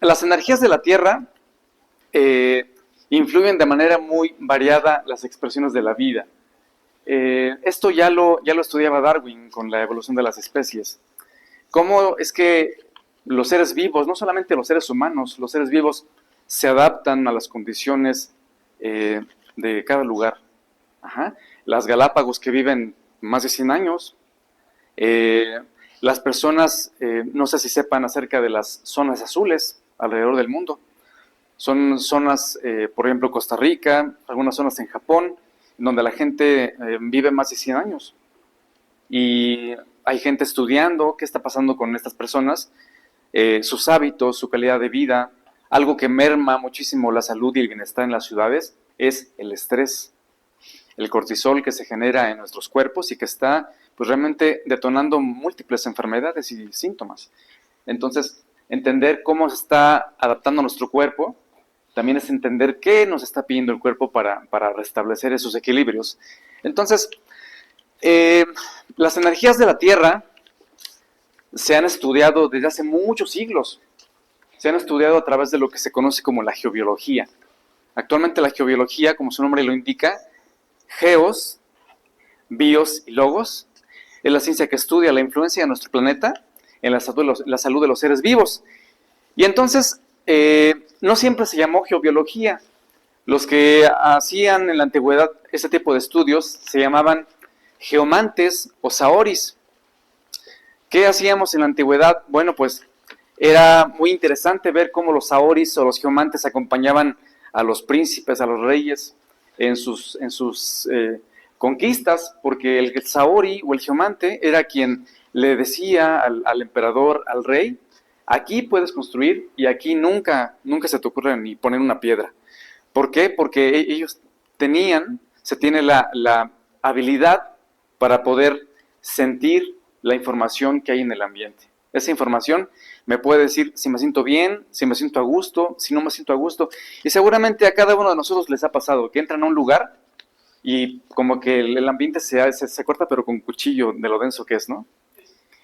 Las energías de la Tierra influyen de manera muy variada las expresiones de la vida. Esto ya lo estudiaba Darwin con la evolución de las especies. Cómo es que los seres vivos, no solamente los seres humanos, los seres vivos se adaptan a las condiciones de cada lugar. Ajá. Las Galápagos que viven más de 100 años, las personas, no sé si sepan acerca de las zonas azules alrededor del mundo. Son zonas, por ejemplo, Costa Rica, algunas zonas en Japón, donde la gente vive más de 100 años. Y hay gente estudiando qué está pasando con estas personas, sus hábitos, su calidad de vida. Algo que merma muchísimo la salud y el bienestar en las ciudades es el estrés, el cortisol que se genera en nuestros cuerpos y que está pues realmente detonando múltiples enfermedades y síntomas. Entonces, entender cómo se está adaptando nuestro cuerpo también es entender qué nos está pidiendo el cuerpo para restablecer esos equilibrios. Entonces, las energías de la Tierra se han estudiado desde hace muchos siglos. Se han estudiado a través de lo que se conoce como la geobiología. Actualmente la geobiología, como su nombre lo indica, geos, bios y logos, es la ciencia que estudia la influencia de nuestro planeta en la salud de los seres vivos. Y entonces, no siempre se llamó geobiología. Los que hacían en la antigüedad este tipo de estudios se llamaban geomantes o saoris. ¿Qué hacíamos en la antigüedad? Bueno, pues era muy interesante ver cómo los saoris o los geomantes acompañaban a los príncipes, a los reyes en sus conquistas, porque el saori o el geomante era quien le decía al emperador, al rey, aquí puedes construir y aquí nunca se te ocurre ni poner una piedra. ¿Por qué? Porque ellos se tiene la habilidad para poder sentir la información que hay en el ambiente. Esa información me puede decir si me siento bien, si me siento a gusto, si no me siento a gusto. Y seguramente a cada uno de nosotros les ha pasado que entran a un lugar y como que el ambiente se corta, pero con cuchillo de lo denso que es, ¿no?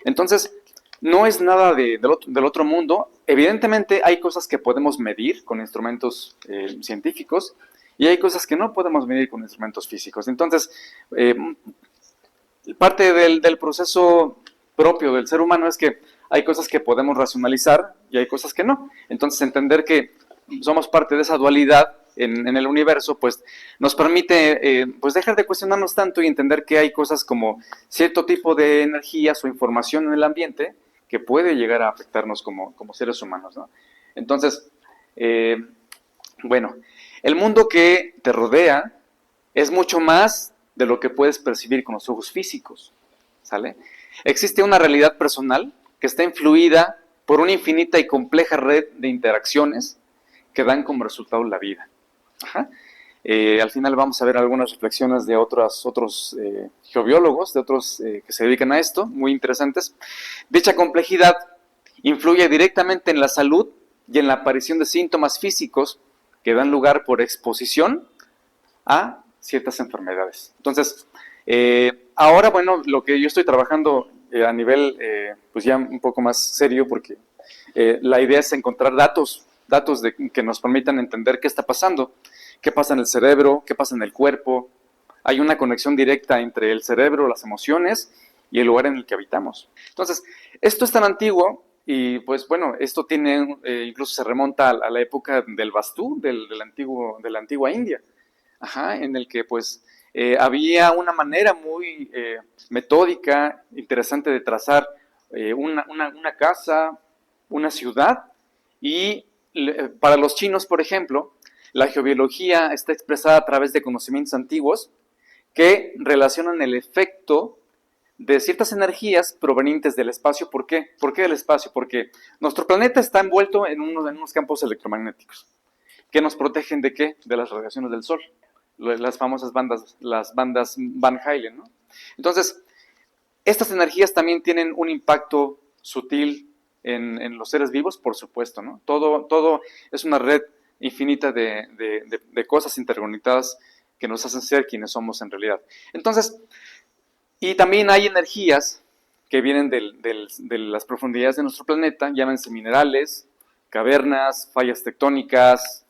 Entonces, no es nada del otro mundo. Evidentemente hay cosas que podemos medir con instrumentos científicos y hay cosas que no podemos medir con instrumentos físicos. Entonces, parte del proceso propio del ser humano es que hay cosas que podemos racionalizar y hay cosas que no. Entonces, entender que somos parte de esa dualidad en el universo, pues nos permite pues dejar de cuestionarnos tanto y entender que hay cosas como cierto tipo de energías o información en el ambiente que puede llegar a afectarnos como seres humanos, ¿no? Entonces, bueno, el mundo que te rodea es mucho más de lo que puedes percibir con los ojos físicos, ¿sale? Existe una realidad personal que está influida por una infinita y compleja red de interacciones que dan como resultado la vida. Ajá. Al final vamos a ver algunas reflexiones de otros geobiólogos, de otros que se dedican a esto, muy interesantes. Dicha complejidad influye directamente en la salud y en la aparición de síntomas físicos que dan lugar por exposición a ciertas enfermedades. Entonces, ahora, bueno, lo que yo estoy trabajando a nivel, pues ya un poco más serio, porque la idea es encontrar datos que nos permitan entender qué está pasando, qué pasa en el cerebro, qué pasa en el cuerpo. Hay una conexión directa entre el cerebro, las emociones y el lugar en el que habitamos. Entonces, esto es tan antiguo y pues bueno, esto tiene, incluso se remonta a la época del Vastú, de la antigua India. Ajá, en el que pues había una manera muy metódica, interesante de trazar una casa, una ciudad, y para los chinos, por ejemplo, la geobiología está expresada a través de conocimientos antiguos que relacionan el efecto de ciertas energías provenientes del espacio. ¿Por qué? ¿Por qué del espacio? Porque nuestro planeta está envuelto en unos campos electromagnéticos que nos protegen ¿de qué? De las radiaciones del Sol, las famosas las bandas Van Halen, ¿no? Entonces, estas energías también tienen un impacto sutil en los seres vivos, por supuesto, ¿no? Todo es una red infinita de cosas interconectadas que nos hacen ser quienes somos en realidad. Entonces, y también hay energías que vienen de las profundidades de nuestro planeta, llámense minerales, cavernas, fallas tectónicas,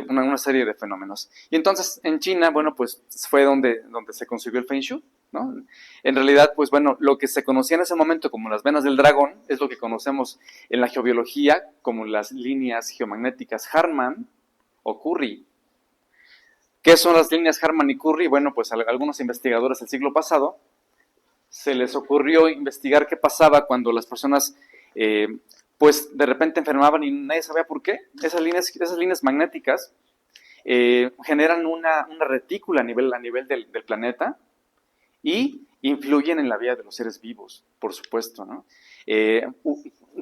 una serie de fenómenos. Y entonces en China, bueno, pues fue donde se consiguió el Feng Shui, ¿no? En realidad, pues bueno, lo que se conocía en ese momento como las venas del dragón es lo que conocemos en la geobiología como las líneas geomagnéticas Hartmann o Curry. ¿Qué son las líneas Hartmann y Curry? Bueno, pues a algunos investigadores del siglo pasado se les ocurrió investigar qué pasaba cuando las personas pues de repente enfermaban y nadie sabía por qué. Esas líneas magnéticas generan una retícula a nivel del planeta y influyen en la vida de los seres vivos, por supuesto, ¿no?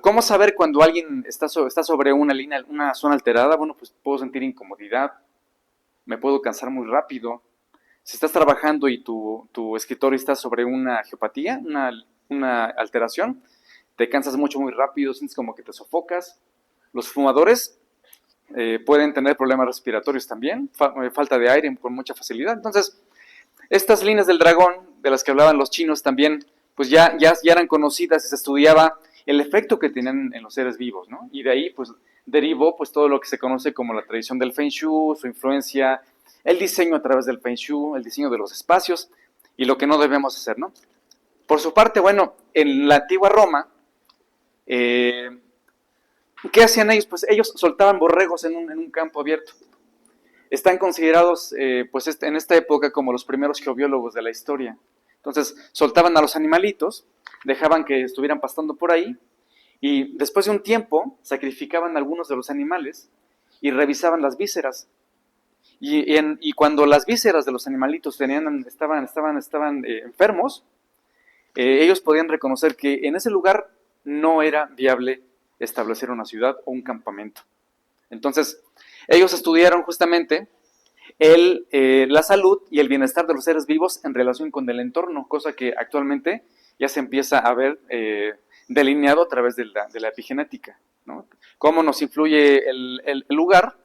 ¿Cómo saber cuando alguien está sobre una zona alterada? Bueno, pues puedo sentir incomodidad, me puedo cansar muy rápido. Si estás trabajando y tu escritorio está sobre una geopatía, una alteración, te cansas muy rápido, sientes como que te sofocas. Los fumadores pueden tener problemas respiratorios también, falta de aire con mucha facilidad. Entonces, estas líneas del dragón, de las que hablaban los chinos también, pues ya eran conocidas y se estudiaba el efecto que tienen en los seres vivos, ¿no? Y de ahí, pues, derivó pues todo lo que se conoce como la tradición del Feng Shui, su influencia, el diseño a través del Feng Shui, el diseño de los espacios y lo que no debemos hacer, ¿no? Por su parte, bueno, en la antigua Roma, ¿qué hacían ellos? Pues ellos soltaban borregos en un campo abierto. Están considerados, pues en esta época, como los primeros geobiólogos de la historia. Entonces, soltaban a los animalitos, dejaban que estuvieran pastando por ahí, y después de un tiempo, sacrificaban a algunos de los animales y revisaban las vísceras. Y cuando las vísceras de los animalitos estaban enfermos, ellos podían reconocer que en ese lugar no era viable establecer una ciudad o un campamento. Entonces, ellos estudiaron justamente la salud y el bienestar de los seres vivos en relación con el entorno, cosa que actualmente ya se empieza a ver delineado a través de la epigenética, ¿no? Cómo nos influye el lugar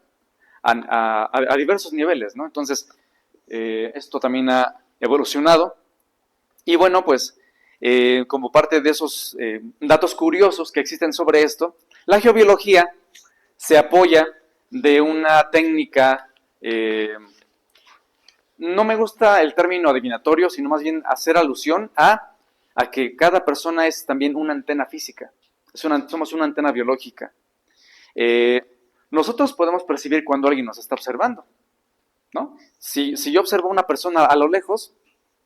a diversos niveles, ¿no? Entonces, esto también ha evolucionado. Y bueno, pues, como parte de esos datos curiosos que existen sobre esto, la geobiología se apoya de una técnica, no me gusta el término adivinatorio, sino más bien hacer alusión a que cada persona es también una antena física, somos una antena biológica. Nosotros podemos percibir cuando alguien nos está observando, ¿no? Si yo observo a una persona a lo lejos,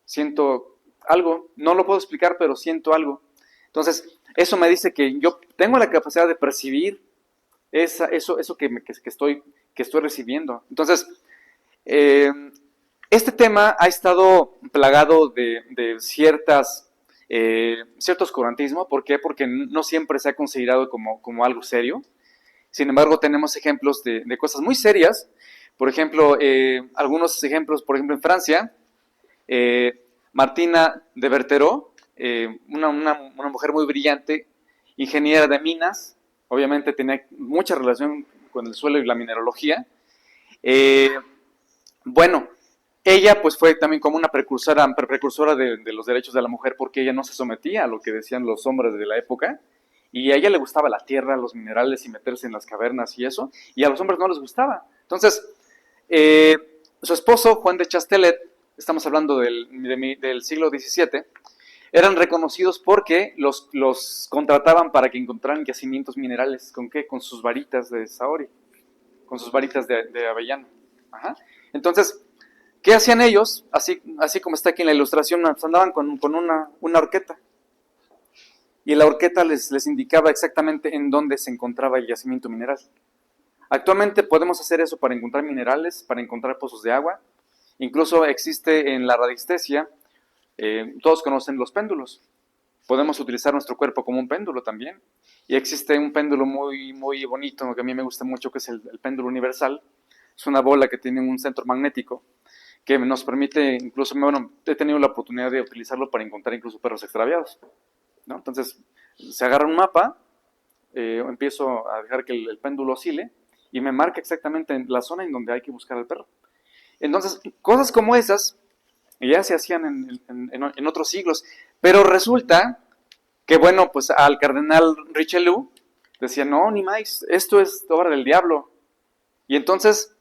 siento algo, no lo puedo explicar, pero siento algo. Entonces, eso me dice que yo tengo la capacidad de percibir eso que estoy recibiendo. Entonces, este tema ha estado plagado de ciertos oscurantismo. ¿Por qué? Porque no siempre se ha considerado como algo serio. Sin embargo, tenemos ejemplos de cosas muy serias. Por ejemplo, algunos ejemplos, por ejemplo, en Francia, Martina de Berterot, una mujer muy brillante, ingeniera de minas, obviamente tenía mucha relación con el suelo y la mineralogía. Bueno, ella pues fue también como una precursora de los derechos de la mujer, porque ella no se sometía a lo que decían los hombres de la época, y a ella le gustaba la tierra, los minerales y meterse en las cavernas y eso, y a los hombres no les gustaba. Entonces, su esposo, Juan de Chastelet, estamos hablando del siglo XVII, eran reconocidos porque los contrataban para que encontraran yacimientos minerales. ¿Con qué? Con sus varitas de saori, con sus varitas de avellano. Ajá. Entonces, ¿qué hacían ellos? Así como está aquí en la ilustración, andaban con una horqueta. Y la horqueta les indicaba exactamente en dónde se encontraba el yacimiento mineral. Actualmente podemos hacer eso para encontrar minerales, para encontrar pozos de agua. Incluso existe en la radiestesia, todos conocen los péndulos. Podemos utilizar nuestro cuerpo como un péndulo también. Y existe un péndulo muy, muy bonito, que a mí me gusta mucho, que es el péndulo universal. Es una bola que tiene un centro magnético que nos permite, incluso, bueno, he tenido la oportunidad de utilizarlo para encontrar incluso perros extraviados, ¿no? Entonces, se agarra un mapa, empiezo a dejar que el péndulo oscile y me marca exactamente la zona en donde hay que buscar al perro. Entonces, cosas como esas ya se hacían en otros siglos, pero resulta que, bueno, pues al cardenal Richelieu decían, no, ni más, esto es obra del diablo. Y entonces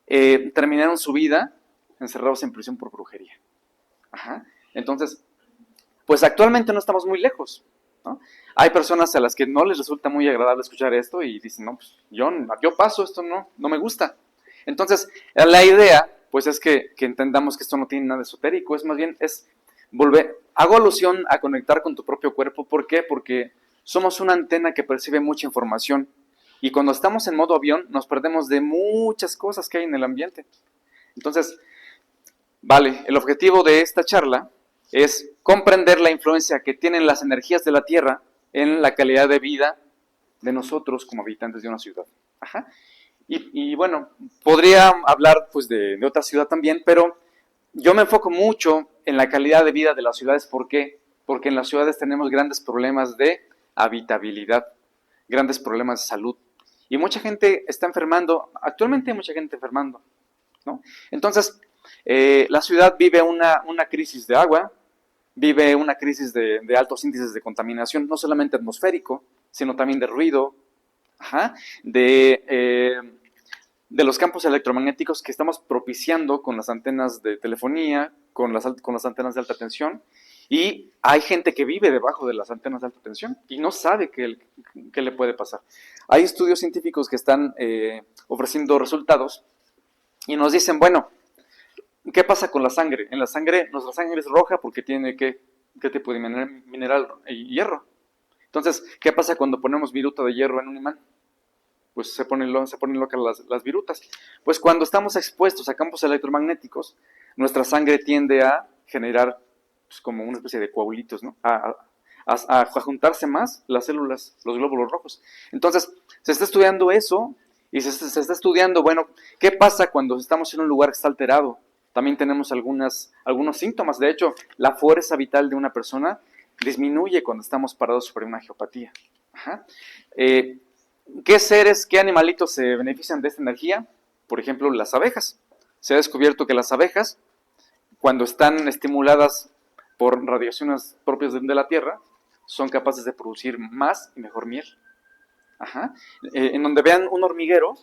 terminaron su vida encerrados en prisión por brujería. Ajá. Entonces, pues actualmente no estamos muy lejos, ¿no? Hay personas a las que no les resulta muy agradable escuchar esto y dicen, no, pues yo paso, esto no me gusta. Entonces, la idea, pues es que entendamos que esto no tiene nada de esotérico, es más bien, es volver, hago alusión a conectar con tu propio cuerpo. ¿Por qué? Porque somos una antena que percibe mucha información y cuando estamos en modo avión nos perdemos de muchas cosas que hay en el ambiente. Entonces, vale, el objetivo de esta charla es comprender la influencia que tienen las energías de la Tierra en la calidad de vida de nosotros como habitantes de una ciudad. Ajá. Y bueno, podría hablar pues de otra ciudad también, pero yo me enfoco mucho en la calidad de vida de las ciudades. ¿Por qué? Porque en las ciudades tenemos grandes problemas de habitabilidad, grandes problemas de salud. Y mucha gente está enfermando, actualmente hay mucha gente enfermando, ¿no? Entonces, la ciudad vive una crisis de agua, vive una crisis de altos índices de contaminación, no solamente atmosférico, sino también de ruido, ajá, de los campos electromagnéticos que estamos propiciando con las antenas de telefonía, con las antenas de alta tensión. Y hay gente que vive debajo de las antenas de alta tensión y no sabe qué le puede pasar. Hay estudios científicos que están ofreciendo resultados y nos dicen, bueno, ¿qué pasa con la sangre? En la sangre, nuestra sangre es roja porque tiene ¿qué tipo de mineral? Hierro. Entonces, ¿qué pasa cuando ponemos viruta de hierro en un imán? Pues se ponen locas las virutas. Pues cuando estamos expuestos a campos electromagnéticos, nuestra sangre tiende a generar pues, como una especie de coagulitos, ¿no? A juntarse más las células, los glóbulos rojos. Entonces, se está estudiando eso y se está estudiando, bueno, ¿qué pasa cuando estamos en un lugar que está alterado? También tenemos algunos síntomas. De hecho, la fuerza vital de una persona disminuye cuando estamos parados sobre una geopatía. Ajá. ¿Qué seres, qué animalitos se benefician de esta energía? Por ejemplo, las abejas. Se ha descubierto que las abejas, cuando están estimuladas por radiaciones propias de la Tierra, son capaces de producir más y mejor miel. Ajá. En donde vean un hormiguero,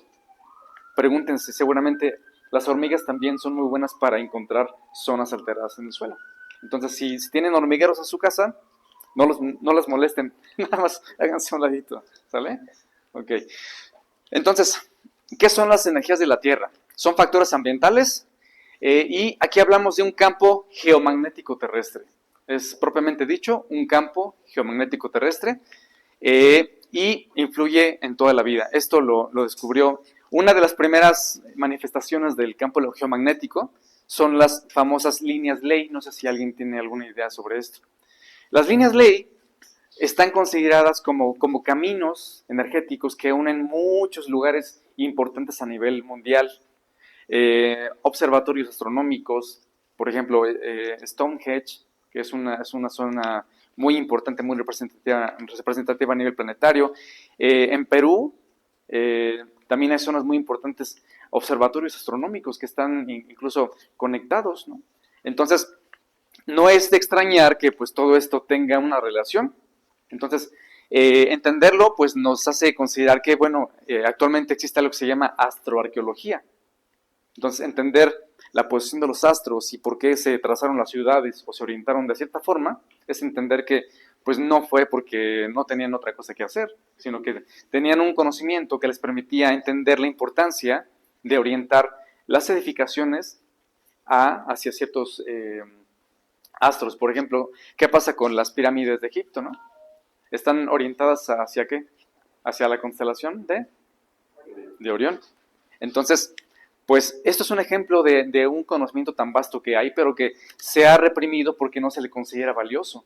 pregúntense, seguramente las hormigas también son muy buenas para encontrar zonas alteradas en el suelo. Entonces, si tienen hormigueros en su casa, no las molesten, nada más háganse un ladito, ¿sale? Ok. Entonces, ¿qué son las energías de la Tierra? Son factores ambientales y aquí hablamos de un campo geomagnético terrestre. Es propiamente dicho, un campo geomagnético terrestre y influye en toda la vida. Esto lo descubrió. Una de las primeras manifestaciones del campo geomagnético son las famosas líneas ley. No sé si alguien tiene alguna idea sobre esto. Las líneas ley están consideradas como caminos energéticos que unen muchos lugares importantes a nivel mundial. Observatorios astronómicos, por ejemplo, Stonehenge, que es una zona muy importante, muy representativa a nivel planetario. En Perú también hay zonas muy importantes, observatorios astronómicos que están incluso conectados, ¿no? Entonces, no es de extrañar que pues todo esto tenga una relación. Entonces, entenderlo pues nos hace considerar que, bueno, actualmente existe algo que se llama astroarqueología. Entonces, entender la posición de los astros y por qué se trazaron las ciudades o se orientaron de cierta forma, es entender que pues no fue porque no tenían otra cosa que hacer, sino que tenían un conocimiento que les permitía entender la importancia de orientar las edificaciones hacia ciertos astros. Por ejemplo, ¿qué pasa con las pirámides de Egipto, no? Están orientadas hacia ¿qué? Hacia la constelación de Orión. Entonces, pues esto es un ejemplo de un conocimiento tan vasto que hay, pero que se ha reprimido porque no se le considera valioso.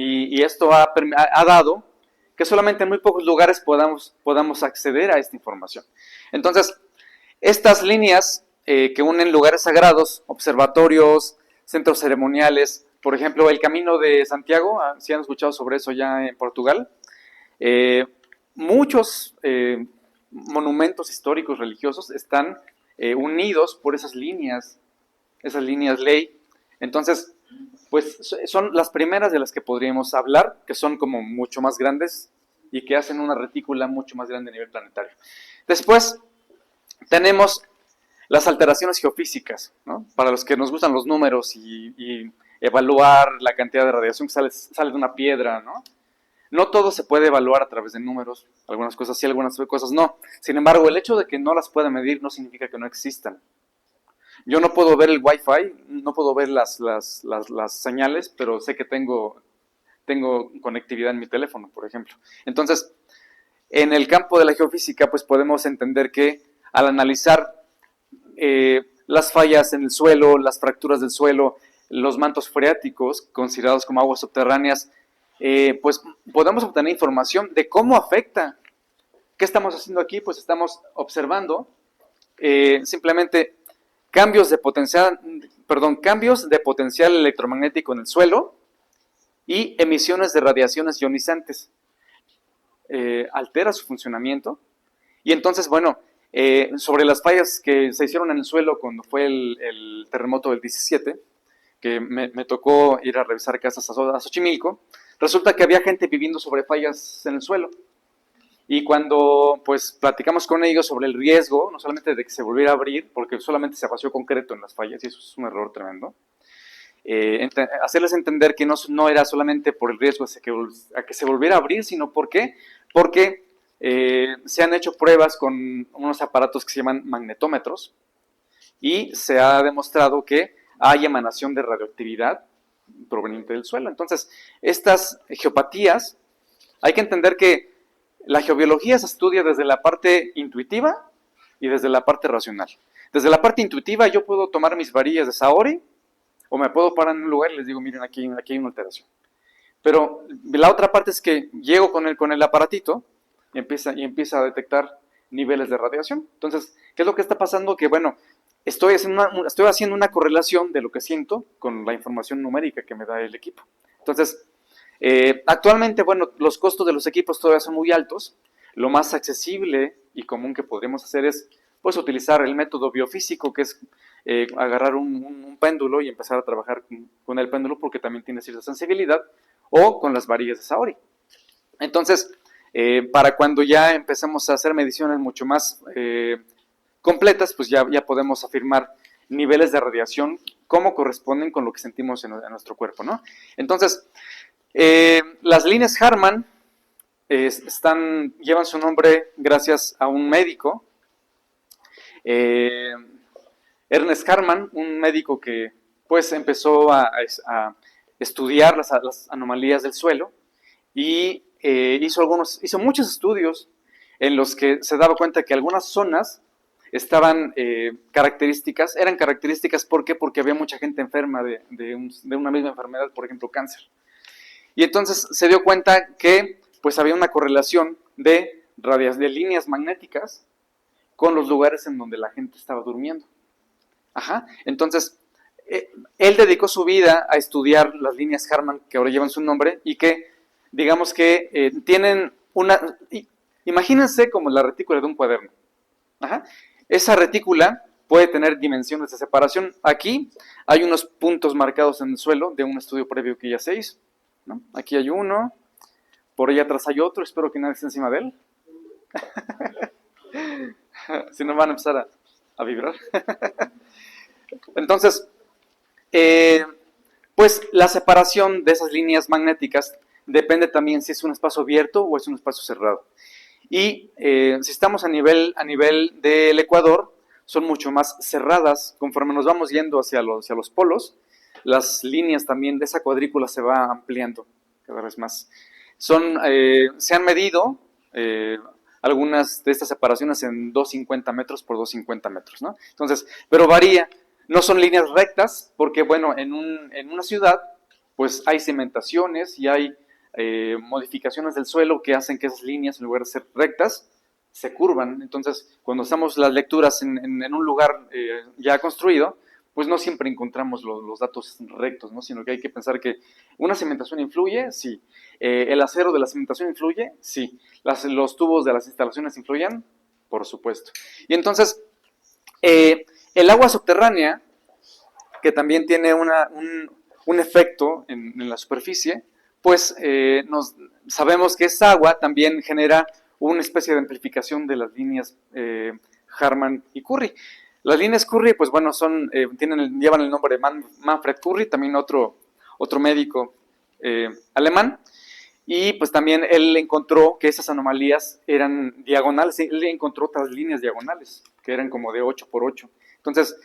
Y esto ha dado que solamente en muy pocos lugares podamos acceder a esta información. Entonces, estas líneas que unen lugares sagrados, observatorios, centros ceremoniales, por ejemplo, el Camino de Santiago, si han escuchado sobre eso ya en Portugal, muchos monumentos históricos religiosos están unidos por esas líneas ley. Entonces, pues son las primeras de las que podríamos hablar, que son como mucho más grandes y que hacen una retícula mucho más grande a nivel planetario. Después tenemos las alteraciones geofísicas, ¿no? Para los que nos gustan los números y evaluar la cantidad de radiación que sale de una piedra, ¿no? No todo se puede evaluar a través de números, algunas cosas sí, algunas cosas no. Sin embargo, el hecho de que no las pueda medir no significa que no existan. Yo no puedo ver el Wi-Fi, no puedo ver las señales, pero sé que tengo conectividad en mi teléfono, por ejemplo. Entonces, en el campo de la geofísica, pues podemos entender que al analizar las fallas en el suelo, las fracturas del suelo, los mantos freáticos, considerados como aguas subterráneas, pues podemos obtener información de cómo afecta. ¿Qué estamos haciendo aquí? Pues estamos observando simplemente cambios de potencial electromagnético en el suelo y emisiones de radiaciones ionizantes. Altera su funcionamiento. Y entonces, bueno, sobre las fallas que se hicieron en el suelo cuando fue el terremoto del 17, que me tocó ir a revisar casas a Xochimilco, resulta que había gente viviendo sobre fallas en el suelo. Y cuando pues platicamos con ellos sobre el riesgo, no solamente de que se volviera a abrir, porque solamente se vació concreto en las fallas, y eso es un error tremendo, hacerles entender que no era solamente por el riesgo a que se volviera a abrir, sino porque se han hecho pruebas con unos aparatos que se llaman magnetómetros, y se ha demostrado que hay emanación de radioactividad proveniente del suelo. Entonces, estas geopatías, hay que entender que la geobiología se estudia desde la parte intuitiva y desde la parte racional. Desde la parte intuitiva yo puedo tomar mis varillas de Saori o me puedo parar en un lugar y les digo, miren, aquí hay una alteración. Pero la otra parte es que llego con el aparatito y empieza a detectar niveles de radiación. Entonces, ¿qué es lo que está pasando? Que bueno, estoy haciendo una correlación de lo que siento con la información numérica que me da el equipo. Entonces, actualmente, bueno, los costos de los equipos todavía son muy altos. Lo más accesible y común que podríamos hacer es pues, utilizar el método biofísico, que es agarrar un péndulo y empezar a trabajar con el péndulo porque también tiene cierta sensibilidad, o con las varillas de Saori. Entonces, para cuando ya empecemos a hacer mediciones mucho más completas, pues ya podemos afirmar niveles de radiación cómo corresponden con lo que sentimos en nuestro cuerpo, ¿no? Entonces, las líneas Harman llevan su nombre gracias a un médico, Ernest Harman, un médico que pues empezó a estudiar las anomalías del suelo y hizo muchos estudios en los que se daba cuenta que algunas zonas eran características ¿por qué? Porque había mucha gente enferma de una misma enfermedad, por ejemplo cáncer. Y entonces se dio cuenta que pues había una correlación de líneas magnéticas con los lugares en donde la gente estaba durmiendo. Ajá. Entonces, él dedicó su vida a estudiar las líneas Harman que ahora llevan su nombre y que, digamos que tienen imagínense como la retícula de un cuaderno. Ajá. Esa retícula puede tener dimensiones de separación. Aquí hay unos puntos marcados en el suelo de un estudio previo que ya se hizo, ¿no? Aquí hay uno, por allá atrás hay otro, espero que nadie esté encima de él. Si no van a empezar a vibrar. Entonces, pues la separación de esas líneas magnéticas depende también si es un espacio abierto o es un espacio cerrado. Y si estamos a nivel del ecuador, son mucho más cerradas. Conforme nos vamos yendo hacia los polos, las líneas también de esa cuadrícula se va ampliando cada vez más. Se han medido algunas de estas separaciones en 250 metros por 250 metros, ¿no? Entonces, pero varía. No son líneas rectas porque, bueno, en una ciudad, pues hay cimentaciones y hay modificaciones del suelo que hacen que esas líneas, en lugar de ser rectas, se curvan. Entonces, cuando hacemos las lecturas en un lugar ya construido, pues no siempre encontramos los datos rectos, ¿no? Sino que hay que pensar que una cimentación influye, sí. El acero de la cimentación influye, sí. Los tubos de las instalaciones influyen, por supuesto. Y entonces, el agua subterránea, que también tiene un efecto en la superficie, pues sabemos que esa agua también genera una especie de amplificación de las líneas Harman y Curry. Las líneas Curry, pues bueno, llevan el nombre de Manfred Curry, también otro médico alemán, y pues también él encontró que esas anomalías eran diagonales, él encontró otras líneas diagonales, que eran como de 8 por 8. Entonces,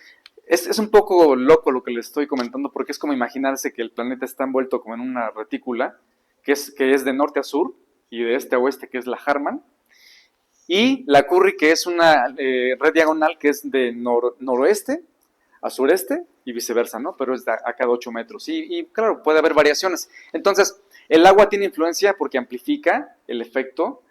es un poco loco lo que les estoy comentando, porque es como imaginarse que el planeta está envuelto como en una retícula, que es de norte a sur, y de este a oeste, que es la Harman, y la Curry, que es una red diagonal que es de noroeste a sureste y viceversa, ¿no? Pero es a cada 8 metros. Y claro, puede haber variaciones. Entonces, el agua tiene influencia porque amplifica el efecto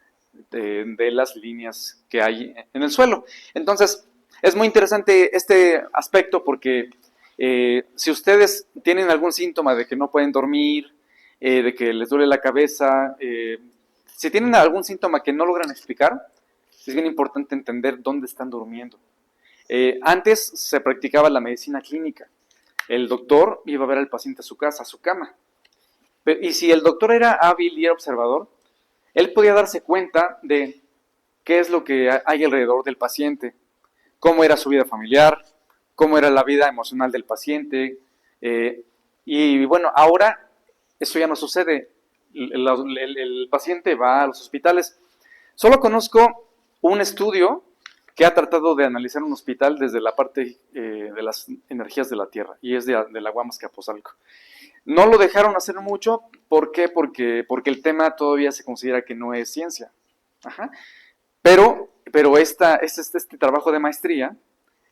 de las líneas que hay en el suelo. Entonces, es muy interesante este aspecto porque si ustedes tienen algún síntoma de que no pueden dormir, de que les duele la cabeza, si tienen algún síntoma que no logran explicar, es bien importante entender dónde están durmiendo. Antes se practicaba la medicina clínica. El doctor iba a ver al paciente a su casa, a su cama. Y si el doctor era hábil y era observador, él podía darse cuenta de qué es lo que hay alrededor del paciente, cómo era su vida familiar, cómo era la vida emocional del paciente. Y bueno, ahora eso ya no sucede. El paciente va a los hospitales. Solo conozco un estudio que ha tratado de analizar un hospital desde la parte de las energías de la Tierra, y es de la Guamas Capozalco. No lo dejaron hacer mucho, ¿por qué? Porque el tema todavía se considera que no es ciencia. Ajá. Pero este trabajo de maestría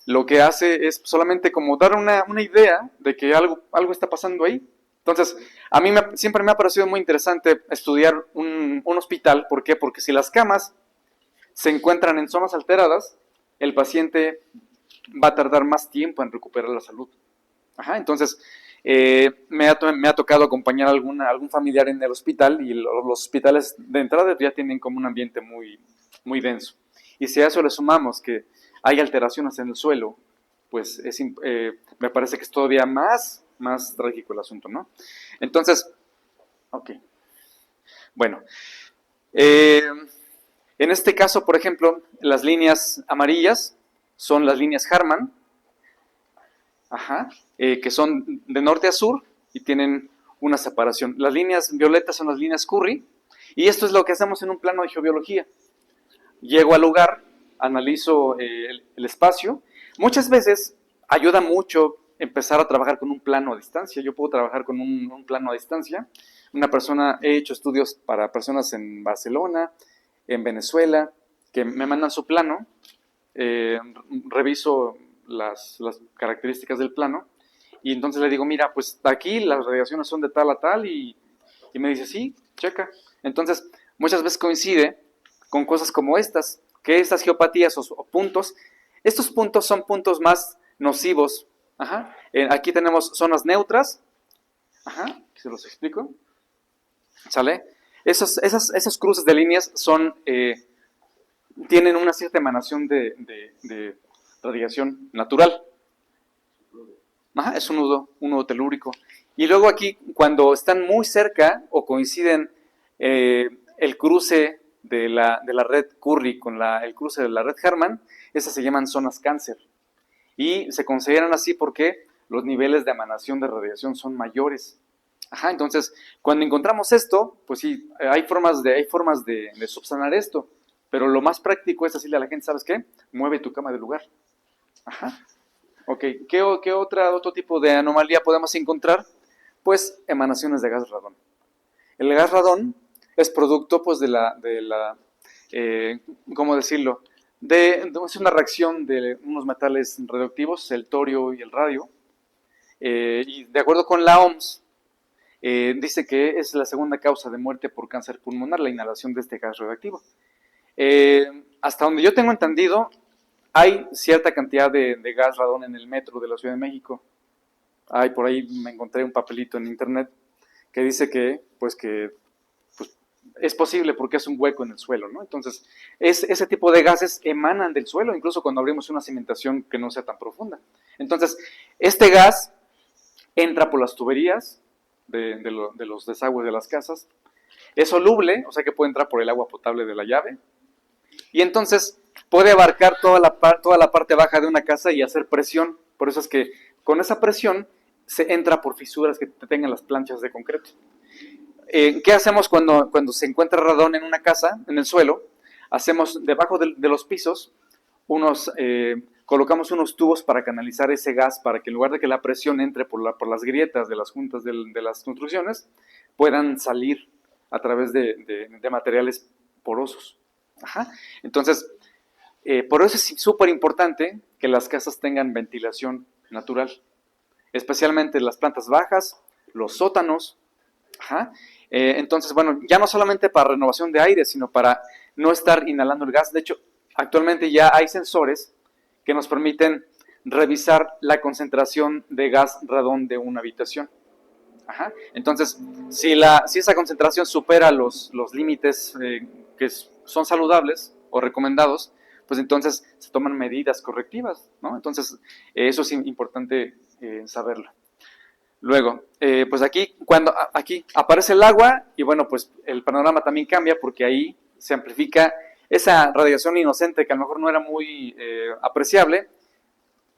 lo que hace es solamente como dar una idea de que algo está pasando ahí. Entonces, a mí siempre me ha parecido muy interesante estudiar un hospital. ¿Por qué? Porque si las camas se encuentran en zonas alteradas, el paciente va a tardar más tiempo en recuperar la salud. Ajá, entonces, me ha tocado acompañar a algún familiar en el hospital, y los hospitales de entrada ya tienen como un ambiente muy, muy denso. Y si a eso le sumamos que hay alteraciones en el suelo, pues me parece que es todavía más trágico el asunto, ¿no? Entonces, ok. Bueno, en este caso, por ejemplo, las líneas amarillas son las líneas Harman, que son de norte a sur y tienen una separación. Las líneas violetas son las líneas Curry, y esto es lo que hacemos en un plano de geobiología. Llego al lugar, analizo el espacio. Muchas veces ayuda mucho empezar a trabajar con un plano a distancia. Yo puedo trabajar con un plano a distancia. He hecho estudios para personas en Barcelona, en Venezuela, que me mandan su plano, reviso las características del plano, y entonces le digo, mira, pues aquí las radiaciones son de tal a tal, y me dice, sí, checa. Entonces, muchas veces coincide con cosas como estas, que estas geopatías o puntos, estos puntos son puntos más nocivos. Aquí tenemos zonas neutras, se los explico, ¿sale? Esas cruces de líneas tienen una cierta emanación de radiación natural. Es un nudo telúrico. Y luego aquí, cuando están muy cerca o coinciden el cruce de la red Curry con el cruce de la red Harman, esas se llaman zonas cáncer. Y se consideran así porque los niveles de emanación de radiación son mayores. Entonces, cuando encontramos esto, pues sí, hay formas de subsanar esto, pero lo más práctico es decirle a la gente, ¿sabes qué? Mueve tu cama de lugar. Ok, ¿qué otro tipo de anomalía podemos encontrar? Pues emanaciones de gas radón. El gas radón es producto, pues, ¿cómo decirlo? Es una reacción de unos metales radioactivos, el torio y el radio, y de acuerdo con la OMS, dice que es la segunda causa de muerte por cáncer pulmonar, la inhalación de este gas radioactivo. Hasta donde yo tengo entendido, hay cierta cantidad de gas radón en el metro de la Ciudad de México. Por ahí me encontré un papelito en internet que dice que es posible porque es un hueco en el suelo, ¿no? Entonces, ese tipo de gases emanan del suelo, incluso cuando abrimos una cimentación que no sea tan profunda. Entonces, este gas entra por las tuberías, de los desagües de las casas. Es soluble, o sea que puede entrar por el agua potable de la llave. Y entonces puede abarcar toda la parte baja de una casa y hacer presión. Por eso es que con esa presión se entra por fisuras que tengan las planchas de concreto. ¿Qué hacemos cuando se encuentra radón en una casa, en el suelo? Hacemos debajo de los pisos colocamos unos tubos para canalizar ese gas, para que en lugar de que la presión entre por las grietas de las juntas de las construcciones, puedan salir a través de materiales porosos. Ajá. Entonces, por eso es súper importante que las casas tengan ventilación natural, especialmente las plantas bajas, los sótanos. Ajá. Entonces, bueno, ya no solamente para renovación de aire, sino para no estar inhalando el gas. De hecho, actualmente ya hay sensores que nos permiten revisar la concentración de gas radón de una habitación. Ajá. Entonces, si esa concentración supera los límites que son saludables o recomendados, pues entonces se toman medidas correctivas, ¿no? Entonces, eso es importante saberlo. Luego, pues aquí aparece el agua y bueno, pues el panorama también cambia porque ahí se amplifica esa radiación inocente que a lo mejor no era muy apreciable.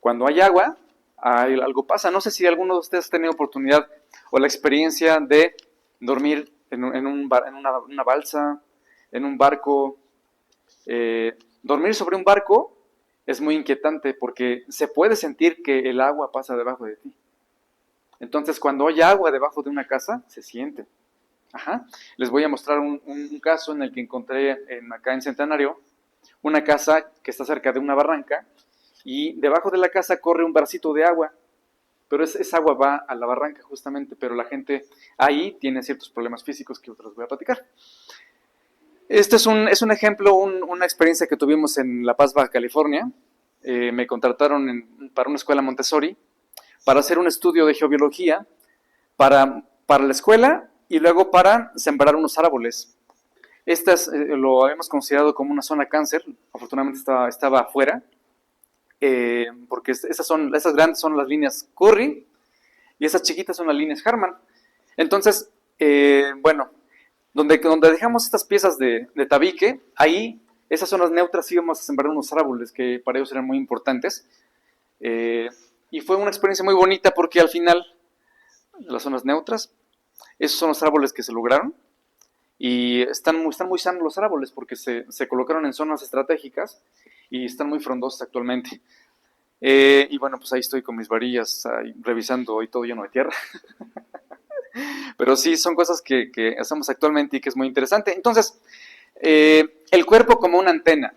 Cuando hay agua, algo pasa. No sé si alguno de ustedes ha tenido oportunidad o la experiencia de dormir en una balsa, en un barco. Dormir sobre un barco es muy inquietante porque se puede sentir que el agua pasa debajo de ti. Entonces, cuando hay agua debajo de una casa, se siente. Ajá. Les voy a mostrar un caso en el que encontré acá en Centenario, una casa que está cerca de una barranca y debajo de la casa corre un bracito de agua, pero esa agua va a la barranca justamente, pero la gente ahí tiene ciertos problemas físicos que otros voy a platicar. Este es un ejemplo, una experiencia que tuvimos en La Paz, Baja California. Me contrataron para una escuela Montessori para hacer un estudio de geobiología para la escuela y luego para sembrar unos árboles. Lo habíamos considerado como una zona cáncer, afortunadamente estaba afuera, porque esas grandes son las líneas Curry y esas chiquitas son las líneas Harman. Entonces, bueno, donde dejamos estas piezas de tabique, ahí, esas zonas neutras íbamos a sembrar unos árboles que para ellos eran muy importantes. Y fue una experiencia muy bonita porque al final, las zonas neutras, esos son los árboles que se lograron. Y están muy sanos los árboles porque se colocaron en zonas estratégicas y están muy frondosos actualmente. Y bueno, pues ahí estoy con mis varillas revisando hoy todo lleno de tierra. Pero sí, son cosas que hacemos actualmente y que es muy interesante. Entonces, el cuerpo como una antena.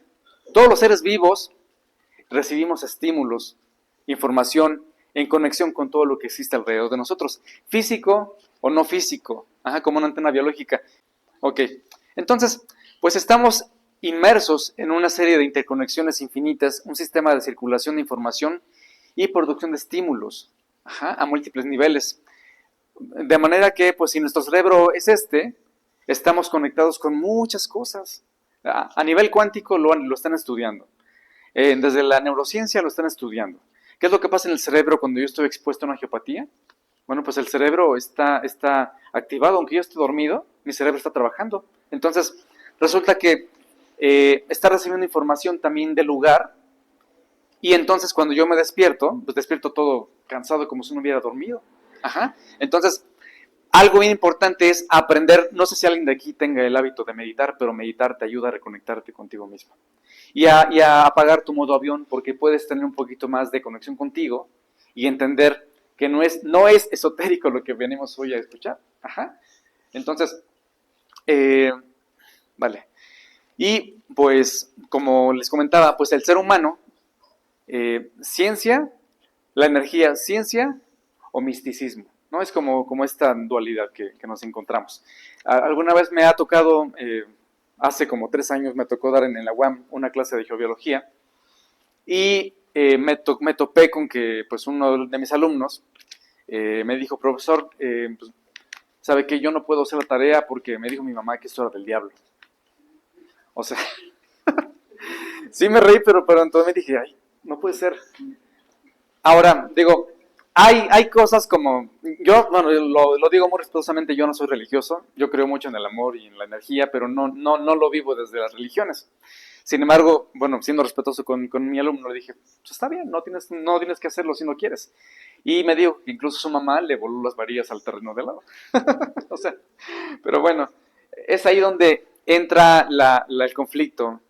Todos los seres vivos recibimos estímulos, información en conexión con todo lo que existe alrededor de nosotros. Físico o no físico. Ajá, como una antena biológica. Ok, entonces, pues estamos inmersos en una serie de interconexiones infinitas, un sistema de circulación de información y producción de estímulos, a múltiples niveles. De manera que, pues si nuestro cerebro es estamos conectados con muchas cosas. A nivel cuántico lo están estudiando. Desde la neurociencia lo están estudiando. ¿Qué es lo que pasa en el cerebro cuando yo estoy expuesto a una angiopatía? Bueno, pues el cerebro está activado, aunque yo esté dormido, mi cerebro está trabajando. Entonces, resulta que está recibiendo información también del lugar, y entonces cuando yo me despierto, pues despierto todo cansado como si no hubiera dormido. Ajá. Entonces, algo bien importante es aprender, no sé si alguien de aquí tenga el hábito de meditar, pero meditar te ayuda a reconectarte contigo mismo. Y a apagar tu modo avión, porque puedes tener un poquito más de conexión contigo y entender que no es esotérico lo que venimos hoy a escuchar. Ajá. Entonces, vale. Y pues, como les comentaba, pues el ser humano, ciencia, la energía, ciencia o misticismo, ¿no? Es como esta dualidad que nos encontramos. Alguna vez me ha tocado, hace como 3 años me tocó dar en la UAM una clase de geobiología y me topé con que pues uno de mis alumnos me dijo, profesor, pues, sabe que yo no puedo hacer la tarea porque me dijo mi mamá que esto era del diablo. O sea, sí me reí, pero entonces me dije, ay, no puede ser. Ahora, digo, hay cosas como, yo, bueno, lo digo muy respetuosamente, yo no soy religioso, yo creo mucho en el amor y en la energía, pero no lo vivo desde las religiones. Sin embargo, bueno, siendo respetuoso con mi alumno, le dije, pues está bien, no tienes que hacerlo si no quieres. Y me dijo que incluso su mamá le voló las varillas al terreno de lado. O sea, pero bueno, es ahí donde entra el conflicto.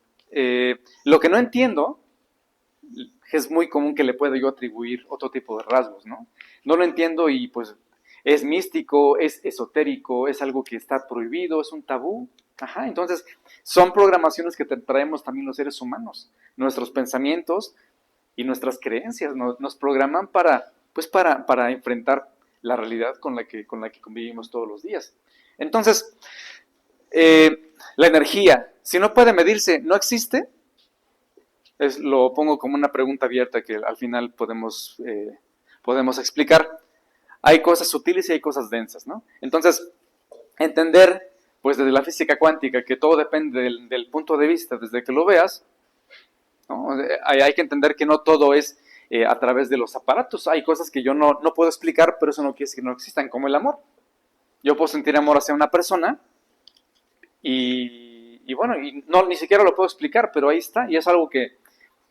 Lo que no entiendo, es muy común que le pueda yo atribuir otro tipo de rasgos, ¿no? No lo entiendo y pues es místico, es esotérico, es algo que está prohibido, es un tabú. Ajá, entonces son programaciones que traemos también los seres humanos. Nuestros pensamientos y nuestras creencias nos programan para enfrentar la realidad con la que convivimos todos los días. Entonces, la energía, si no puede medirse, no existe. Lo pongo como una pregunta abierta que al final podemos explicar. Hay cosas sutiles y hay cosas densas, ¿no? Entonces, entender, pues desde la física cuántica, que todo depende del punto de vista, desde que lo veas, ¿no? Hay que entender que no todo es a través de los aparatos. Hay cosas que yo no puedo explicar, pero eso no quiere decir que no existan, como el amor. Yo puedo sentir amor hacia una persona y bueno, ni siquiera lo puedo explicar, pero ahí está, y es algo que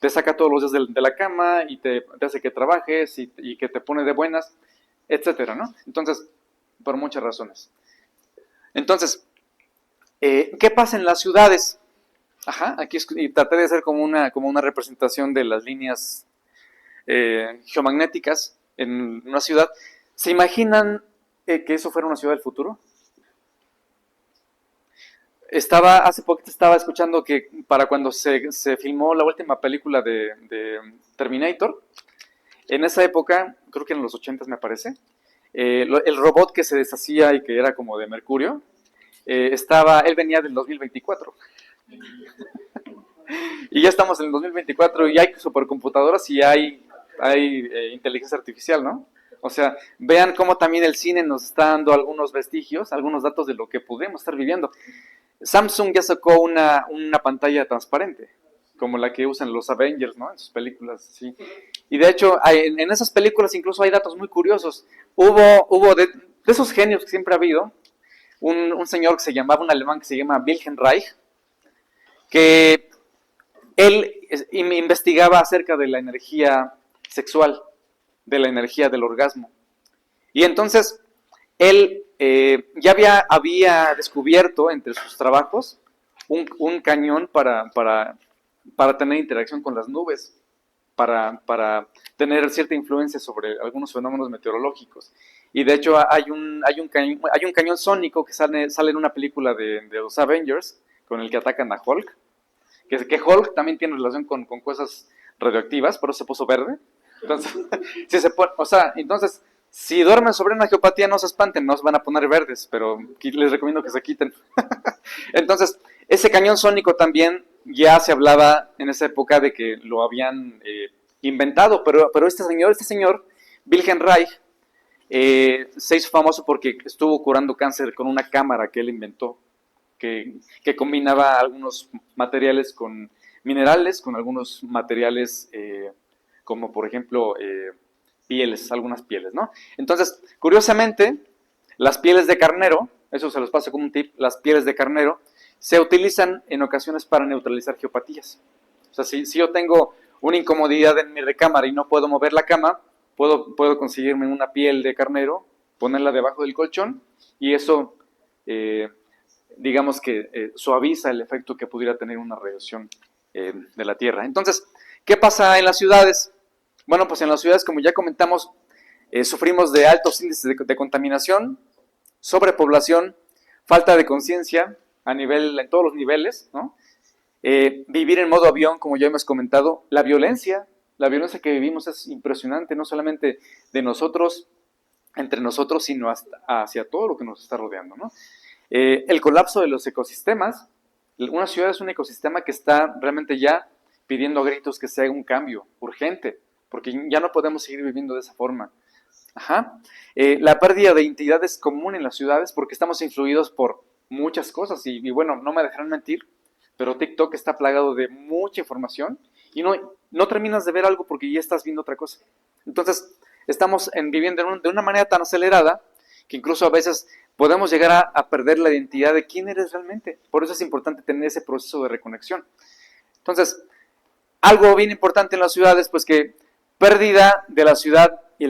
te saca todos los días de la cama y te hace que trabajes y que te pone de buenas, etcétera, ¿no? Entonces, por muchas razones. Entonces, ¿qué pasa en las ciudades? Ajá, aquí y traté de hacer como una representación de las líneas geomagnéticas en una ciudad. ¿Se imaginan que eso fuera una ciudad del futuro? Hace poquito estaba escuchando que para cuando se filmó la última película de Terminator, en esa época, creo que en los 80 me parece, el robot que se deshacía y que era como de mercurio, él venía del 2024. Y ya estamos en el 2024 y hay supercomputadoras y hay inteligencia artificial, ¿no? O sea, vean cómo también el cine nos está dando algunos vestigios, algunos datos de lo que podemos estar viviendo. Samsung ya sacó una pantalla transparente, como la que usan los Avengers, ¿no? En sus películas, sí. Y de hecho, en esas películas incluso hay datos muy curiosos. Hubo de esos genios que siempre ha habido, un señor que se llamaba, un alemán que se llama Wilhelm Reich, que él investigaba acerca de la energía sexual, de la energía del orgasmo. Y entonces, él ya había descubierto entre sus trabajos un cañón para tener interacción con las nubes, para tener cierta influencia sobre algunos fenómenos meteorológicos. Y de hecho hay un cañón sónico que sale en una película de los Avengers, con el que atacan a Hulk, que Hulk también tiene relación con cosas radioactivas, por eso se puso verde. Entonces, entonces, si duermen sobre una geopatía, no se espanten, no se van a poner verdes, pero les recomiendo que se quiten. Entonces, ese cañón sónico también ya se hablaba en esa época de que lo habían inventado, pero este señor, Wilhelm Reich, se hizo famoso porque estuvo curando cáncer con una cámara que él inventó, que combinaba algunos materiales con minerales, con algunos materiales como por ejemplo algunas pieles, ¿no? Entonces, curiosamente, las pieles de carnero, eso se los paso como un tip, las pieles de carnero se utilizan en ocasiones para neutralizar geopatías. O sea, si yo tengo una incomodidad en mi recámara y no puedo mover la cama, puedo conseguirme una piel de carnero, ponerla debajo del colchón y eso, digamos que suaviza el efecto que pudiera tener una radiación de la Tierra. Entonces, ¿qué pasa en las ciudades? Bueno, pues en las ciudades, como ya comentamos, sufrimos de altos índices de contaminación, sobrepoblación, falta de conciencia en todos los niveles, ¿no? Vivir en modo avión, como ya hemos comentado, la violencia que vivimos es impresionante, no solamente de nosotros, entre nosotros, sino hacia todo lo que nos está rodeando, ¿no? El colapso de los ecosistemas. Una ciudad es un ecosistema que está realmente ya pidiendo a gritos que se haga un cambio urgente, porque ya no podemos seguir viviendo de esa forma. Ajá. La pérdida de identidad es común en las ciudades porque estamos influidos por muchas cosas y bueno, no me dejarán mentir, pero TikTok está plagado de mucha información y no terminas de ver algo porque ya estás viendo otra cosa. Entonces, estamos viviendo de una manera tan acelerada que incluso a veces podemos llegar a perder la identidad de quién eres realmente. Por eso es importante tener ese proceso de reconexión. Entonces, algo bien importante en las ciudades, pues que pérdida de la ciudad y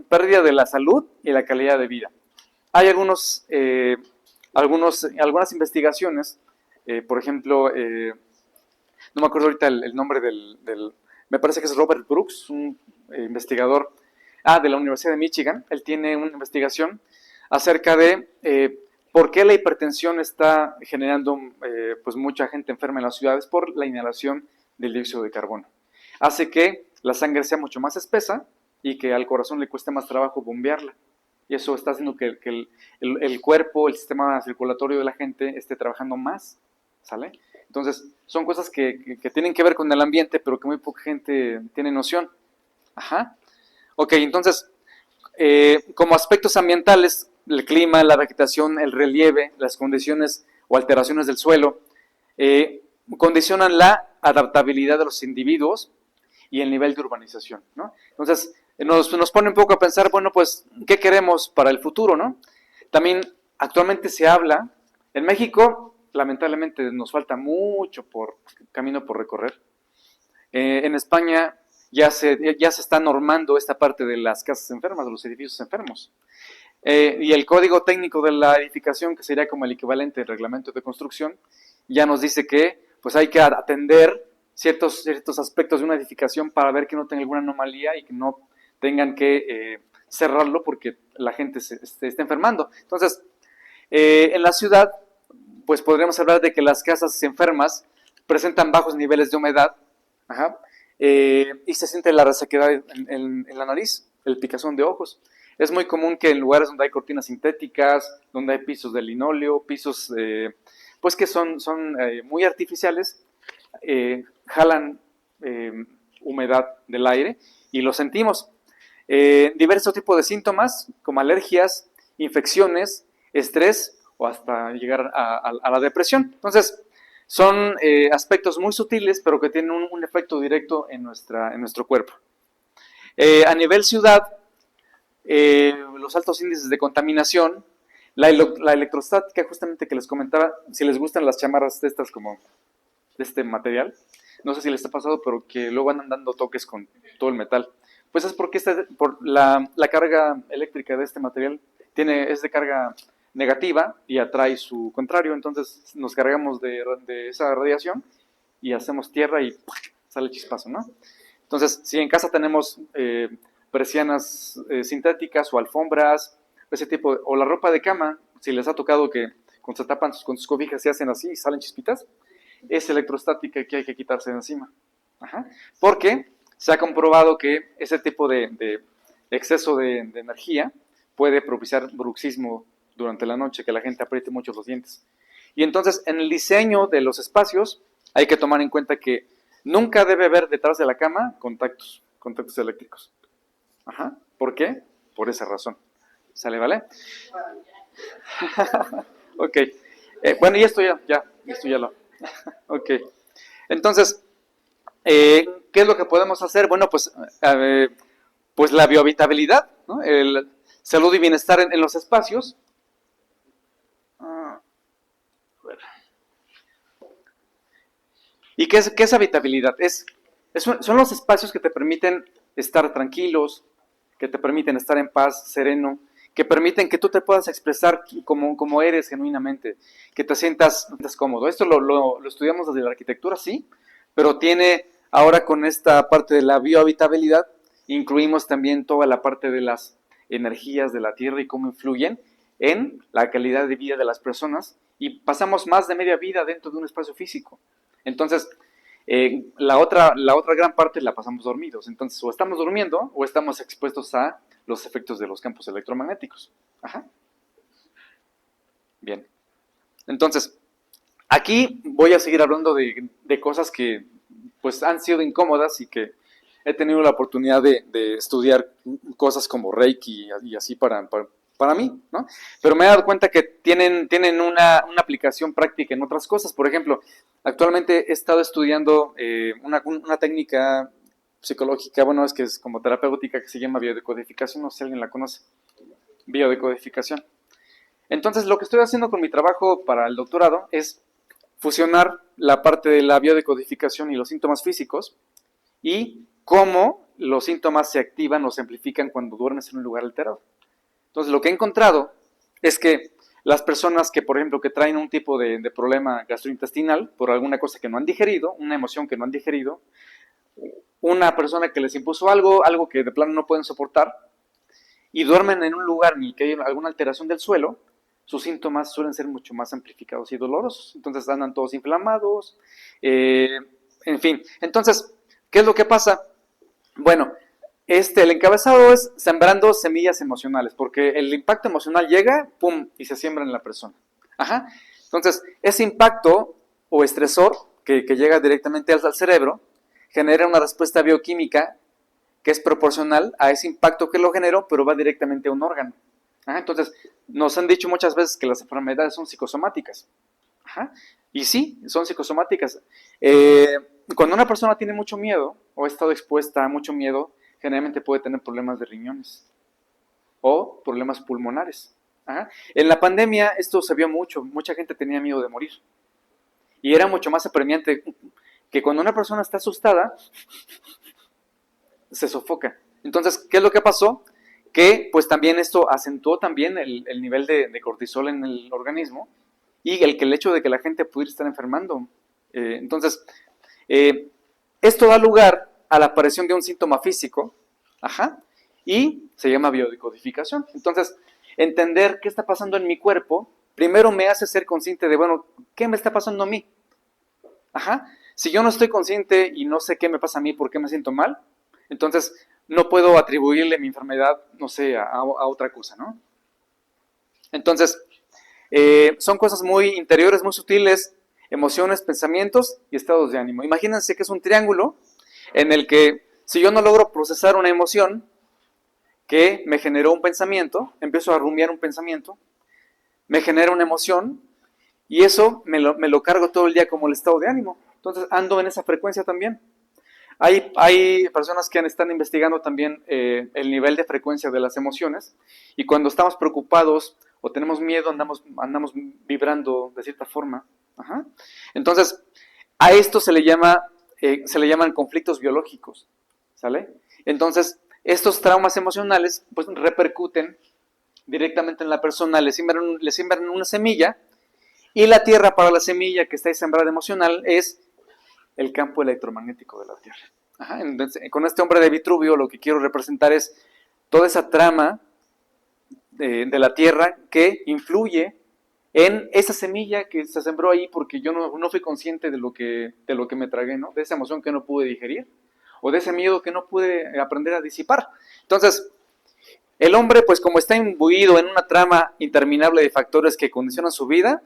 pérdida de la salud y la calidad de vida. Hay algunas investigaciones, por ejemplo, no me acuerdo ahorita el nombre me parece que es Robert Brooks, un investigador de la Universidad de Michigan. Él tiene una investigación acerca de por qué la hipertensión está generando pues mucha gente enferma en las ciudades por la inhalación del dióxido de carbono. Hace que la sangre sea mucho más espesa y que al corazón le cueste más trabajo bombearla. Y eso está haciendo que el cuerpo, el sistema circulatorio de la gente esté trabajando más, ¿sale? Entonces, son cosas que tienen que ver con el ambiente, pero que muy poca gente tiene noción. Ajá. Ok, entonces, como aspectos ambientales, el clima, la vegetación, el relieve, las condiciones o alteraciones del suelo, condicionan la adaptabilidad de los individuos y el nivel de urbanización, ¿no? Entonces, nos pone un poco a pensar, bueno, pues, ¿qué queremos para el futuro, no? También, actualmente se habla, en México, lamentablemente, nos falta mucho camino por recorrer. En España ya se está normando esta parte de las casas enfermas, de los edificios enfermos. Y el código técnico de la edificación, que sería como el equivalente al reglamento de construcción, ya nos dice que pues hay que atender ciertos aspectos de una edificación para ver que no tenga alguna anomalía y que no tengan que cerrarlo porque la gente se está enfermando. Entonces, en la ciudad, pues podríamos hablar de que las casas enfermas presentan bajos niveles de humedad, y se siente la resequedad en la nariz, el picazón de ojos. Es muy común que en lugares donde hay cortinas sintéticas, donde hay pisos de linóleo, pisos pues que son muy artificiales, jalan humedad del aire y lo sentimos. Diversos tipos de síntomas como alergias, infecciones, estrés o hasta llegar a la depresión. Entonces, son aspectos muy sutiles, pero que tienen un efecto directo en nuestro cuerpo. A nivel ciudad, los altos índices de contaminación, la electrostática, justamente que les comentaba, si les gustan las chamarras de estas como de este material, no sé si les ha pasado, pero que luego andan dando toques con todo el metal. Pues es porque por la carga eléctrica de este material es de carga negativa y atrae su contrario, entonces nos cargamos de esa radiación y hacemos tierra y sale el chispazo, ¿no? Entonces, si en casa tenemos persianas sintéticas o alfombras, ese tipo, o la ropa de cama, si les ha tocado que cuando se tapan con sus cobijas se hacen así y salen chispitas, es electrostática que hay que quitarse de encima. Porque se ha comprobado que ese tipo de exceso de energía puede propiciar bruxismo durante la noche, que la gente apriete mucho los dientes. Y entonces, en el diseño de los espacios, hay que tomar en cuenta que nunca debe haber detrás de la cama contactos eléctricos. ¿Por qué? Por esa razón. ¿Sale, vale? Ok. Bueno, y esto ya lo. Ok. Entonces, ¿qué es lo que podemos hacer? Bueno, pues la biohabitabilidad, ¿no? El salud y bienestar en los espacios. ¿Y qué es habitabilidad? Son los espacios que te permiten estar tranquilos, que te permiten estar en paz, sereno, que permiten que tú te puedas expresar como eres genuinamente, que te sientas cómodo. Esto lo estudiamos desde la arquitectura, sí, pero tiene ahora con esta parte de la biohabitabilidad, incluimos también toda la parte de las energías de la Tierra y cómo influyen en la calidad de vida de las personas, y pasamos más de media vida dentro de un espacio físico. Entonces, la otra gran parte la pasamos dormidos. Entonces, o estamos durmiendo o estamos expuestos a los efectos de los campos electromagnéticos. Bien. Entonces, aquí voy a seguir hablando de cosas que pues han sido incómodas y que he tenido la oportunidad de estudiar cosas como Reiki y así para mí, ¿no? Pero me he dado cuenta que tienen una aplicación práctica en otras cosas. Por ejemplo, actualmente he estado estudiando una técnica psicológica, bueno, es que es como terapéutica, que se llama biodecodificación, no sé si alguien la conoce, biodecodificación. Entonces, lo que estoy haciendo con mi trabajo para el doctorado es fusionar la parte de la biodecodificación y los síntomas físicos y cómo los síntomas se activan o se amplifican cuando duermes en un lugar alterado. Entonces, lo que he encontrado es que las personas que, por ejemplo, que traen un tipo de problema gastrointestinal por alguna cosa que no han digerido, una emoción que no han digerido, una persona que les impuso algo que de plano no pueden soportar, y duermen en un lugar en el que hay alguna alteración del suelo, sus síntomas suelen ser mucho más amplificados y dolorosos. Entonces andan todos inflamados, en fin. Entonces, ¿qué es lo que pasa? Bueno, el encabezado es sembrando semillas emocionales, porque el impacto emocional llega, pum, y se siembra en la persona. Ajá. Entonces, ese impacto o estresor que llega directamente al cerebro genera una respuesta bioquímica que es proporcional a ese impacto que lo generó, pero va directamente a un órgano. Ajá. Entonces, nos han dicho muchas veces que las enfermedades son psicosomáticas. Ajá. Y sí, son psicosomáticas. Cuando una persona tiene mucho miedo o ha estado expuesta a mucho miedo, generalmente puede tener problemas de riñones o problemas pulmonares. Ajá. En la pandemia esto se vio mucho, mucha gente tenía miedo de morir. Y era mucho más apremiante que cuando una persona está asustada, se sofoca. Entonces, ¿qué es lo que pasó? Que pues también esto acentuó también el nivel de cortisol en el organismo y el hecho de que la gente pudiera estar enfermando. Entonces, esto da lugar a la aparición de un síntoma físico, ajá, y se llama biodecodificación. Entonces, entender qué está pasando en mi cuerpo, primero me hace ser consciente de, bueno, ¿qué me está pasando a mí? Ajá. Si yo no estoy consciente y no sé qué me pasa a mí, por qué me siento mal, entonces no puedo atribuirle mi enfermedad, no sé, a otra cosa, ¿no? Entonces, son cosas muy interiores, muy sutiles, emociones, pensamientos y estados de ánimo. Imagínense que es un triángulo en el que si yo no logro procesar una emoción que me generó un pensamiento, empiezo a rumiar un pensamiento, me genera una emoción y eso me lo cargo todo el día como el estado de ánimo. Entonces ando en esa frecuencia también. Hay personas que están investigando también el nivel de frecuencia de las emociones y cuando estamos preocupados o tenemos miedo andamos vibrando de cierta forma. Ajá. Entonces, a esto se le llaman conflictos biológicos, ¿sale? Entonces, estos traumas emocionales pues repercuten directamente en la persona, le siembran una semilla y la tierra para la semilla que está ahí sembrada emocional es el campo electromagnético de la Tierra. Ajá. Entonces, con este hombre de Vitruvio lo que quiero representar es toda esa trama de la Tierra que influye en esa semilla que se sembró ahí porque yo no fui consciente de lo que me tragué, ¿no? De esa emoción que no pude digerir o de ese miedo que no pude aprender a disipar. Entonces, el hombre, pues como está imbuido en una trama interminable de factores que condicionan su vida,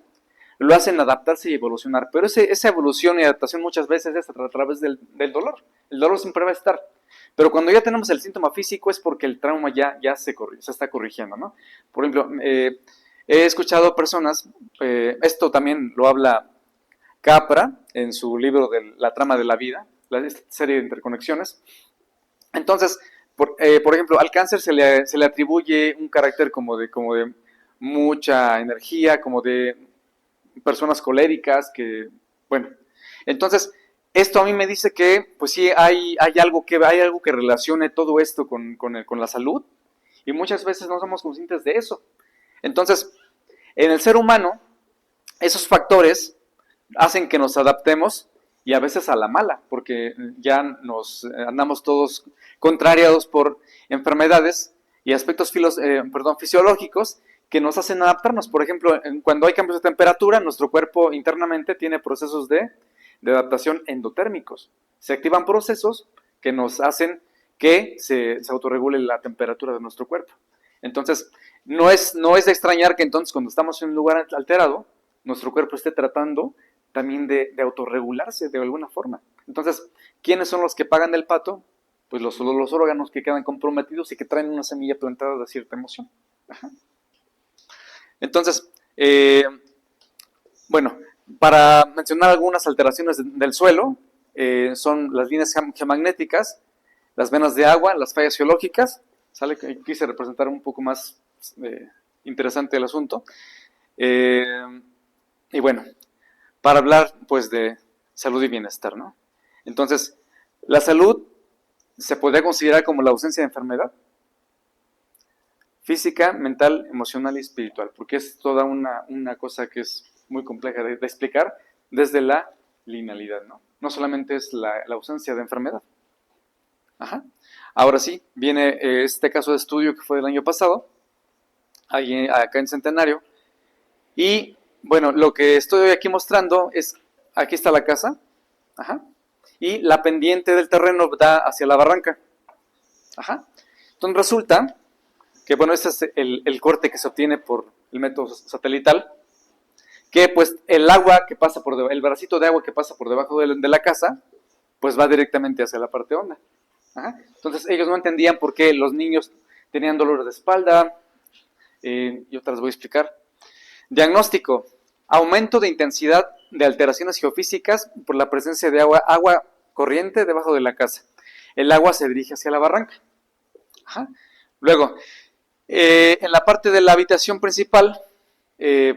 lo hacen adaptarse y evolucionar. Pero esa evolución y adaptación muchas veces es a través del dolor. El dolor siempre va a estar. Pero cuando ya tenemos el síntoma físico es porque el trauma ya se está corrigiendo, ¿no? Por ejemplo, he escuchado personas, esto también lo habla Capra en su libro de La trama de la vida, esta serie de interconexiones. Entonces, por ejemplo, al cáncer se le atribuye un carácter como de mucha energía, como de personas coléricas, bueno, entonces esto a mí me dice que pues sí hay algo que relacione todo esto con la salud y muchas veces no somos conscientes de eso. Entonces, en el ser humano, esos factores hacen que nos adaptemos y a veces a la mala, porque ya nos andamos todos contrariados por enfermedades y aspectos fisiológicos que nos hacen adaptarnos. Por ejemplo, cuando hay cambios de temperatura, nuestro cuerpo internamente tiene procesos de adaptación endotérmicos. Se activan procesos que nos hacen que se autorregule la temperatura de nuestro cuerpo. Entonces, no es de extrañar que entonces cuando estamos en un lugar alterado, nuestro cuerpo esté tratando también de autorregularse de alguna forma. Entonces, ¿quiénes son los que pagan el pato? Pues los órganos que quedan comprometidos y que traen una semilla plantada de cierta emoción. Ajá. Entonces, bueno, para mencionar algunas alteraciones del suelo, son las líneas geomagnéticas, las venas de agua, las fallas geológicas, ¿sale? Quise representar un poco más interesante el asunto. Y bueno, para hablar pues de salud y bienestar, ¿no? Entonces, la salud se podría considerar como la ausencia de enfermedad física, mental, emocional y espiritual, porque es toda una cosa que es muy compleja de explicar desde la linealidad, ¿no? No solamente es la ausencia de enfermedad. Ajá. Ahora sí, viene este caso de estudio que fue del año pasado, acá en Centenario, y bueno, lo que estoy aquí mostrando es, aquí está la casa, ajá, y la pendiente del terreno da hacia la barranca. Ajá. Entonces resulta que, bueno, este es el corte que se obtiene por el método satelital, que pues el agua que pasa el bracito de agua que pasa por debajo de la casa, pues va directamente hacia la parte honda. Ajá. Entonces ellos no entendían por qué los niños tenían dolores de espalda, y otras voy a explicar. Diagnóstico: aumento de intensidad de alteraciones geofísicas por la presencia de agua corriente debajo de la casa. El agua se dirige hacia la barranca. Ajá. Luego, en la parte de la habitación principal,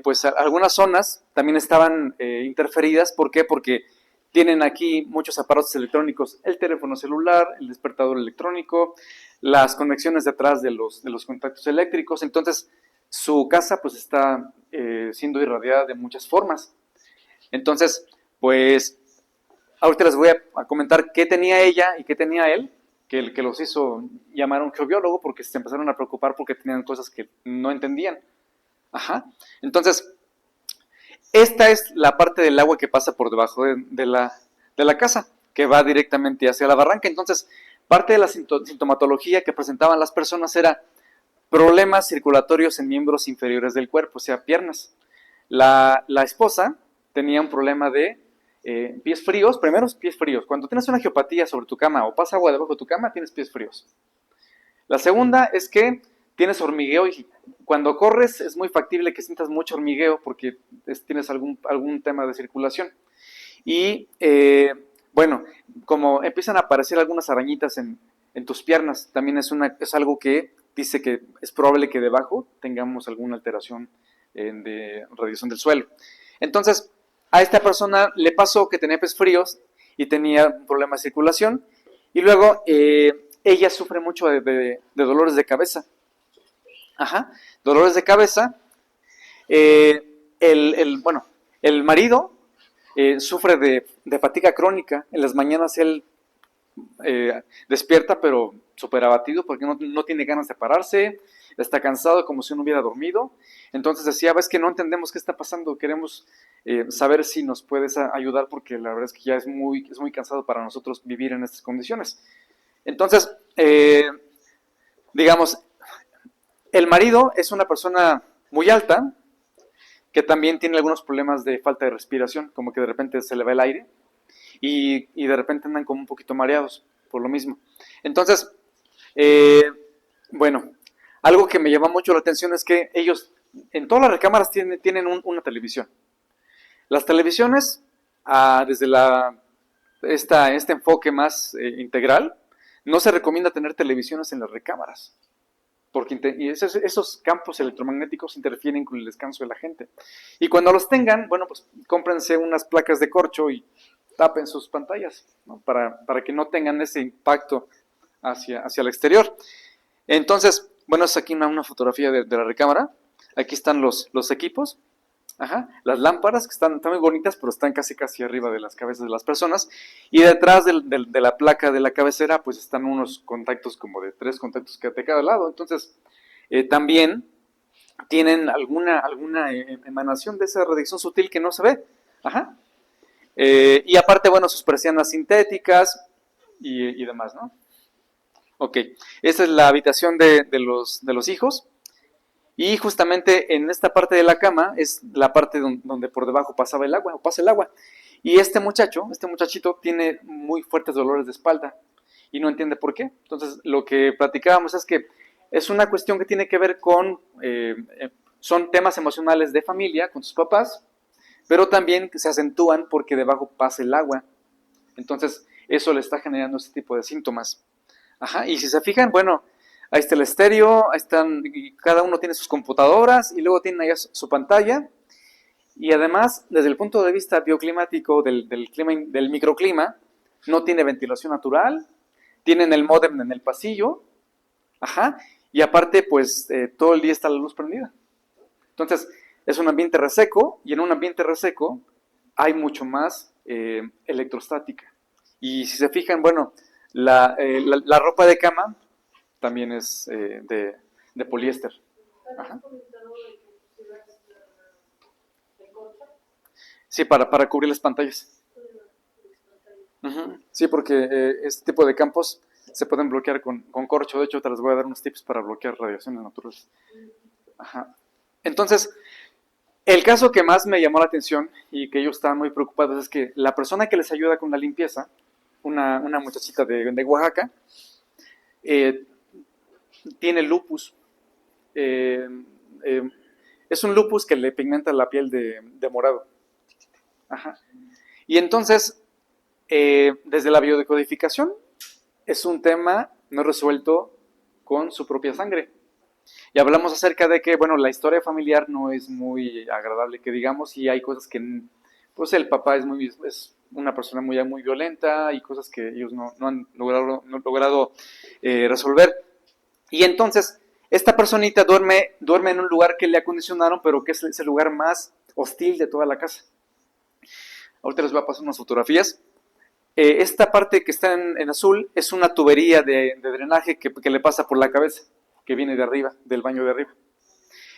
pues algunas zonas también estaban interferidas. ¿Por qué? Porque tienen aquí muchos aparatos electrónicos, el teléfono celular, el despertador electrónico, las conexiones detrás de los contactos eléctricos. Entonces, su casa pues está siendo irradiada de muchas formas. Entonces, pues, ahorita les voy a comentar qué tenía ella y qué tenía él, que los hizo llamar a un geobiólogo porque se empezaron a preocupar porque tenían cosas que no entendían. Ajá. Entonces, esta es la parte del agua que pasa por debajo de la casa, que va directamente hacia la barranca. Entonces, parte de la sintomatología que presentaban las personas era problemas circulatorios en miembros inferiores del cuerpo, o sea, piernas. La esposa tenía un problema de pies fríos, primero pies fríos. Cuando tienes una geopatía sobre tu cama o pasa agua debajo de tu cama, tienes pies fríos. La segunda es que tienes hormigueo y cuando corres es muy factible que sientas mucho hormigueo porque tienes algún tema de circulación. Y bueno, como empiezan a aparecer algunas arañitas en tus piernas, también es algo que dice que es probable que debajo tengamos alguna alteración de radiación del suelo. Entonces, a esta persona le pasó que tenía pies fríos y tenía un problema de circulación, y luego ella sufre mucho de dolores de cabeza. Ajá, dolores de cabeza. Bueno, el marido sufre de fatiga crónica. En las mañanas él despierta pero súper abatido porque no tiene ganas de pararse, está cansado como si no hubiera dormido. Entonces decía, ves que no entendemos qué está pasando, queremos saber si nos puedes ayudar porque la verdad es que ya es muy cansado para nosotros vivir en estas condiciones. Entonces, digamos, el marido es una persona muy alta que también tiene algunos problemas de falta de respiración, como que de repente se le va el aire y de repente andan como un poquito mareados por lo mismo. Entonces, bueno, algo que me llama mucho la atención es que ellos en todas las recámaras tienen una televisión. Las televisiones, desde este enfoque más integral, no se recomienda tener televisiones en las recámaras, porque esos campos electromagnéticos interfieren con el descanso de la gente. Y cuando los tengan, bueno, pues cómprense unas placas de corcho y tapen sus pantallas, ¿no? para que no tengan ese impacto hacia el exterior. Entonces, bueno, es aquí una fotografía de la recámara. Aquí están los equipos. Ajá, las lámparas que están muy bonitas, pero están casi arriba de las cabezas de las personas. Y detrás de la placa de la cabecera, pues están unos contactos como de 3 contactos de cada lado. Entonces, también tienen alguna emanación de esa radiación sutil que no se ve. Ajá. Y aparte, bueno, sus persianas sintéticas y demás, ¿no? Ok, esta es la habitación de los hijos. Y justamente en esta parte de la cama es la parte donde por debajo pasaba el agua, o pasa el agua. Y este muchachito tiene muy fuertes dolores de espalda y no entiende por qué. Entonces, lo que platicábamos es que es una cuestión que tiene que ver con, son temas emocionales de familia, con sus papás, pero también se acentúan porque debajo pasa el agua. Entonces, eso le está generando este tipo de síntomas. Ajá, y si se fijan, bueno, ahí está el estéreo, ahí están, y cada uno tiene sus computadoras y luego tiene ahí su pantalla. Y además, desde el punto de vista bioclimático del microclima, no tiene ventilación natural, tienen el módem en el pasillo, ajá, y aparte, pues todo el día está la luz prendida. Entonces, es un ambiente reseco y en un ambiente reseco hay mucho más electrostática. Y si se fijan, bueno, la ropa de cama también es de poliéster. Ajá. Sí, para cubrir las pantallas. Ujú. Sí, porque este tipo de campos se pueden bloquear con corcho. De hecho, te les voy a dar unos tips para bloquear radiaciones naturales. Ajá. Entonces, el caso que más me llamó la atención y que ellos estaban muy preocupados es que la persona que les ayuda con la limpieza, una muchachita de Oaxaca, eh, tiene lupus. Eh, eh, es un lupus que le pigmenta la piel de morado. Ajá. Y entonces, desde la biodecodificación, es un tema no resuelto con su propia sangre. Y hablamos acerca de que, bueno, la historia familiar no es muy agradable, que digamos, y hay cosas que, pues el papá es una persona muy violenta y cosas que ellos no han logrado resolver. Y entonces, esta personita duerme en un lugar que le acondicionaron, pero que es el lugar más hostil de toda la casa. Ahorita les voy a pasar unas fotografías. Esta parte que está en azul es una tubería de drenaje que le pasa por la cabeza, que viene de arriba, del baño de arriba.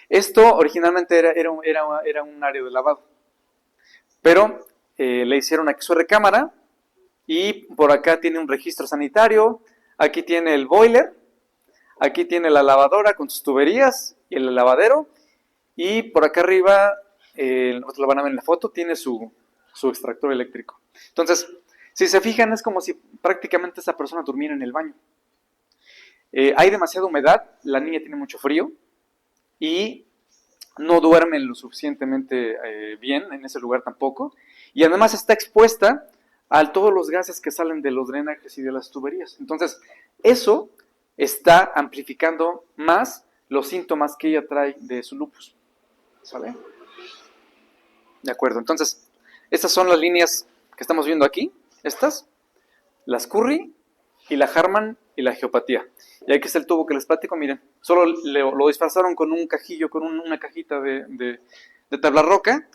Esto originalmente era un área de lavado, pero le hicieron aquí su recámara y por acá tiene un registro sanitario, aquí tiene el boiler, aquí tiene la lavadora con sus tuberías y el lavadero, y por acá arriba, lo van a ver en la foto, tiene su extractor eléctrico. Entonces, si se fijan, es como si prácticamente esa persona durmiera en el baño. Hay demasiada humedad, la niña tiene mucho frío y no duerme lo suficientemente bien en ese lugar tampoco. Y además está expuesta a todos los gases que salen de los drenajes y de las tuberías. Entonces, eso está amplificando más los síntomas que ella trae de su lupus. ¿Sale? De acuerdo, entonces, estas son las líneas que estamos viendo aquí. Estas, las Curry y la Harman y la geopatía. Y aquí está el tubo que les platico, miren, solo lo disfrazaron con un cajillo, con una cajita de tabla roca,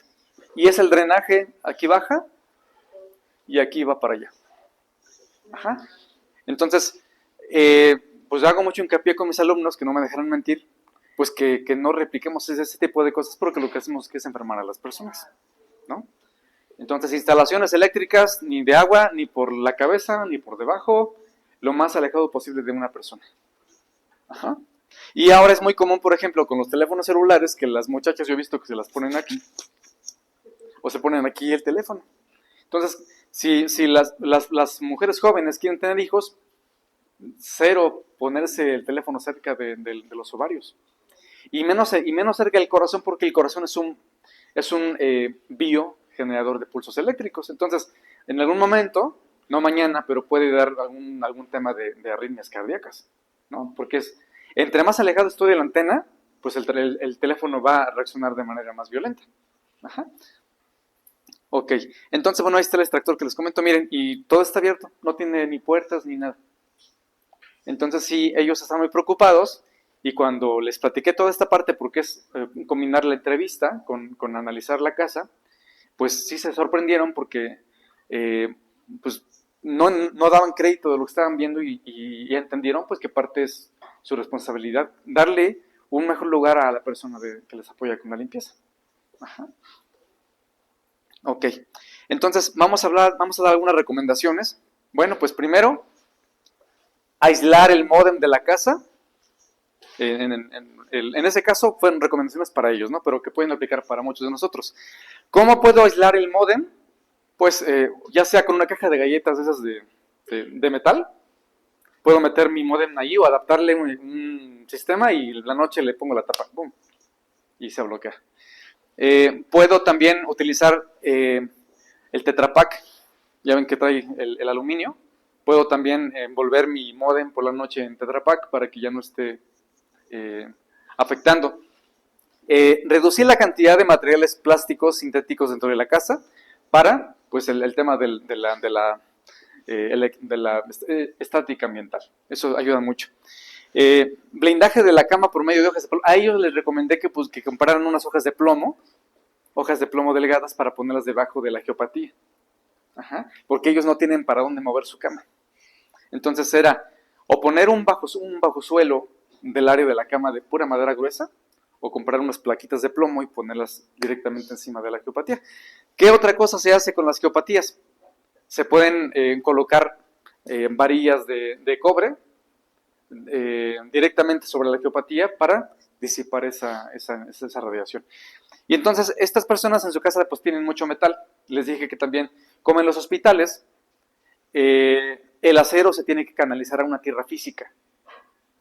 y es el drenaje, aquí baja y aquí va para allá. Ajá. Entonces, pues hago mucho hincapié con mis alumnos, que no me dejarán mentir, pues que no repliquemos ese tipo de cosas, porque lo que hacemos es enfermar a las personas, ¿no? Entonces, instalaciones eléctricas, ni de agua, ni por la cabeza, ni por debajo, lo más alejado posible de una persona. Ajá. Y ahora es muy común, por ejemplo, con los teléfonos celulares, que las muchachas yo he visto que se las ponen aquí, o se ponen aquí el teléfono. Entonces, si las mujeres jóvenes quieren tener hijos, cero ponerse el teléfono cerca de los ovarios. Y menos cerca del corazón, porque el corazón es un biogenerador de pulsos eléctricos. Entonces, en algún momento, no mañana, pero puede dar algún tema de arritmias cardíacas, ¿no? Porque entre más alejado estoy de la antena, pues el teléfono va a reaccionar de manera más violenta. Ajá. Ok, entonces, bueno, ahí está el extractor que les comento, miren, y todo está abierto, no tiene ni puertas ni nada. Entonces, sí, ellos están muy preocupados, y cuando les platiqué toda esta parte, porque es combinar la entrevista con analizar la casa, pues sí se sorprendieron porque pues no daban crédito de lo que estaban viendo y entendieron pues que parte es su responsabilidad, darle un mejor lugar a la persona que les apoya con la limpieza. Ajá. Ok, entonces vamos a dar algunas recomendaciones. Bueno, pues primero, aislar el módem de la casa. En ese caso fueron recomendaciones para ellos, ¿no? Pero que pueden aplicar para muchos de nosotros. ¿Cómo puedo aislar el módem? Pues ya sea con una caja de galletas de esas de metal, puedo meter mi módem ahí o adaptarle un sistema y la noche le pongo la tapa, ¡boom! Y se bloquea. Puedo también utilizar el Tetra Pak, ya ven que trae el aluminio, Puedo también envolver mi módem por la noche en Tetra Pak para que ya no esté afectando. Reducir la cantidad de materiales plásticos sintéticos dentro de la casa para pues el tema de la estática ambiental. Eso ayuda mucho. Blindaje de la cama por medio de hojas de plomo. A ellos les recomendé que compraran unas hojas de plomo delgadas para ponerlas debajo de la geopatía. Ajá, porque ellos no tienen para dónde mover su cama. Entonces era o poner un bajosuelo del área de la cama de pura madera gruesa, o comprar unas plaquitas de plomo y ponerlas directamente encima de la geopatía. ¿Qué otra cosa se hace con las geopatías? Se pueden colocar varillas de cobre directamente sobre la geopatía para disipar esa radiación. Y entonces estas personas en su casa pues tienen mucho metal. Les dije que también, como en los hospitales, el acero se tiene que canalizar a una tierra física,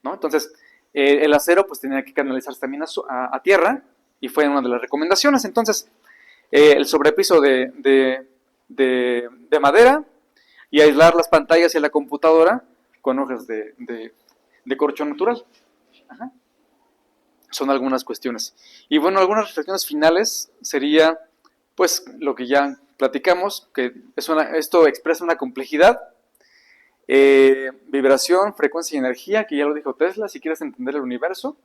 ¿no? Entonces el acero pues tenía que canalizarse también a tierra, y fue una de las recomendaciones. Entonces el sobrepiso de madera, y aislar las pantallas y la computadora con hojas de corcho natural. Ajá. Son algunas cuestiones. Y bueno, algunas reflexiones finales sería pues lo que ya platicamos, que esto expresa una complejidad, vibración, frecuencia y energía, que ya lo dijo Tesla. Si quieres entender el universo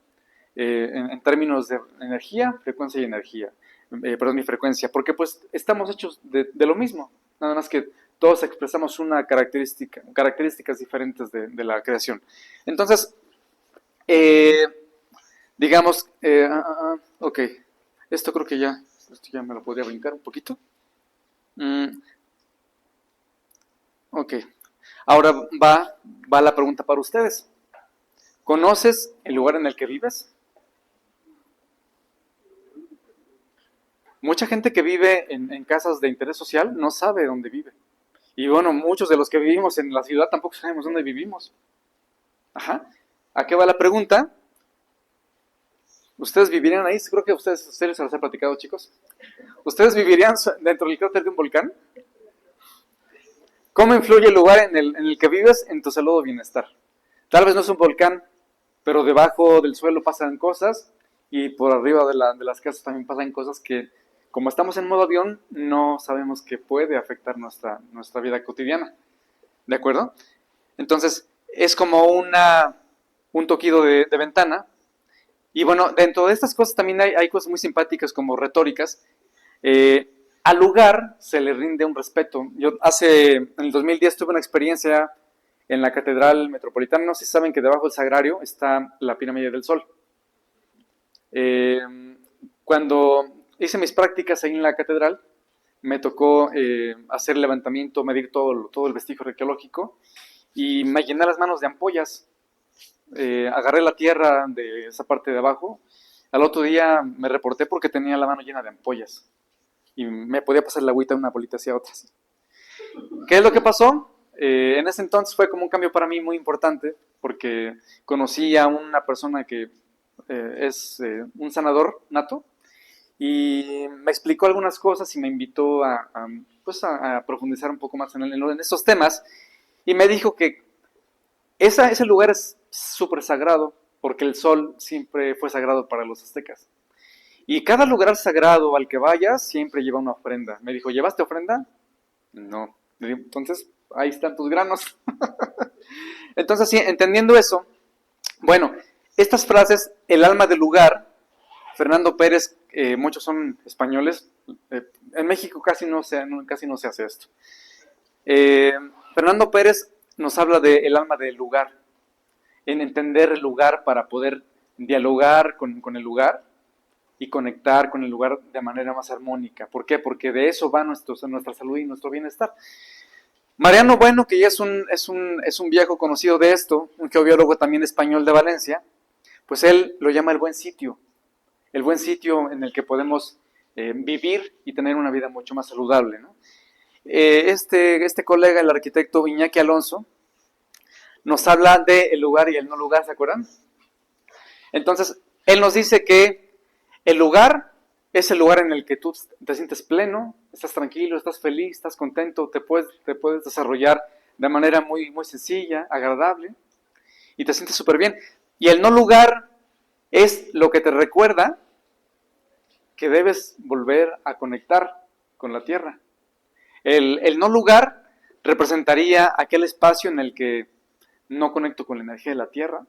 en términos de energía, frecuencia y energía, perdón, y frecuencia, porque pues estamos hechos de lo mismo, nada más que todos expresamos características diferentes de la creación. Entonces, digamos, ok, esto creo que esto ya me lo podría brincar un poquito. Ok, ahora va la pregunta para ustedes. ¿Conoces el lugar en el que vives? Mucha gente que vive en casas de interés social no sabe dónde vive. Y bueno, muchos de los que vivimos en la ciudad tampoco sabemos dónde vivimos. Ajá. ¿A qué va la pregunta? ¿Ustedes vivirían ahí? Creo que a ustedes se los he platicado, chicos. ¿Ustedes vivirían dentro del cráter de un volcán? ¿Cómo influye el lugar en el que vives en tu salud o bienestar? Tal vez no es un volcán, pero debajo del suelo pasan cosas, y por arriba de las casas también pasan cosas que, como estamos en modo avión, no sabemos que puede afectar nuestra vida cotidiana. ¿De acuerdo? Entonces, es como un toquido de ventana. Y bueno, dentro de estas cosas también hay cosas muy simpáticas, como retóricas. Al lugar se le rinde un respeto. Yo en el 2010 tuve una experiencia en la Catedral Metropolitana. No sé si saben que debajo del Sagrario está la Pirámide del Sol. Cuando hice mis prácticas ahí en la catedral, me tocó hacer levantamiento, medir todo el vestigio arqueológico, y me llené las manos de ampollas. Agarré la tierra de esa parte de abajo. Al otro día me reporté porque tenía la mano llena de ampollas, y me podía pasar la agüita de una bolita hacia otra. ¿Qué es lo que pasó? En ese entonces fue como un cambio para mí muy importante, porque conocí a una persona que es un sanador nato, y me explicó algunas cosas y me invitó a profundizar un poco más en estos temas, y me dijo que ese lugar es súper sagrado, porque el sol siempre fue sagrado para los aztecas. Y cada lugar sagrado al que vayas siempre lleva una ofrenda. Me dijo, ¿llevaste ofrenda? No. Le digo, entonces, ahí están tus granos. Entonces, sí, entendiendo eso, bueno, estas frases, el alma del lugar, Fernando Pérez, muchos son españoles, en México casi no se hace esto. Fernando Pérez nos habla del alma del lugar, en entender el lugar para poder dialogar con el lugar y conectar con el lugar de manera más armónica. ¿Por qué? Porque de eso va nuestra salud y nuestro bienestar. Mariano Bueno, que ya es un viejo conocido de esto, un geobiólogo también español de Valencia, pues él lo llama el buen sitio en el que podemos vivir y tener una vida mucho más saludable, ¿no? Este colega, el arquitecto Iñaki Alonso, nos habla del lugar y el no lugar, ¿se acuerdan? Entonces, él nos dice que el lugar es el lugar en el que tú te sientes pleno, estás tranquilo, estás feliz, estás contento, te puedes desarrollar de manera muy, muy sencilla, agradable, y te sientes súper bien. Y el no lugar es lo que te recuerda que debes volver a conectar con la tierra. El no lugar representaría aquel espacio en el que no conecto con la energía de la tierra,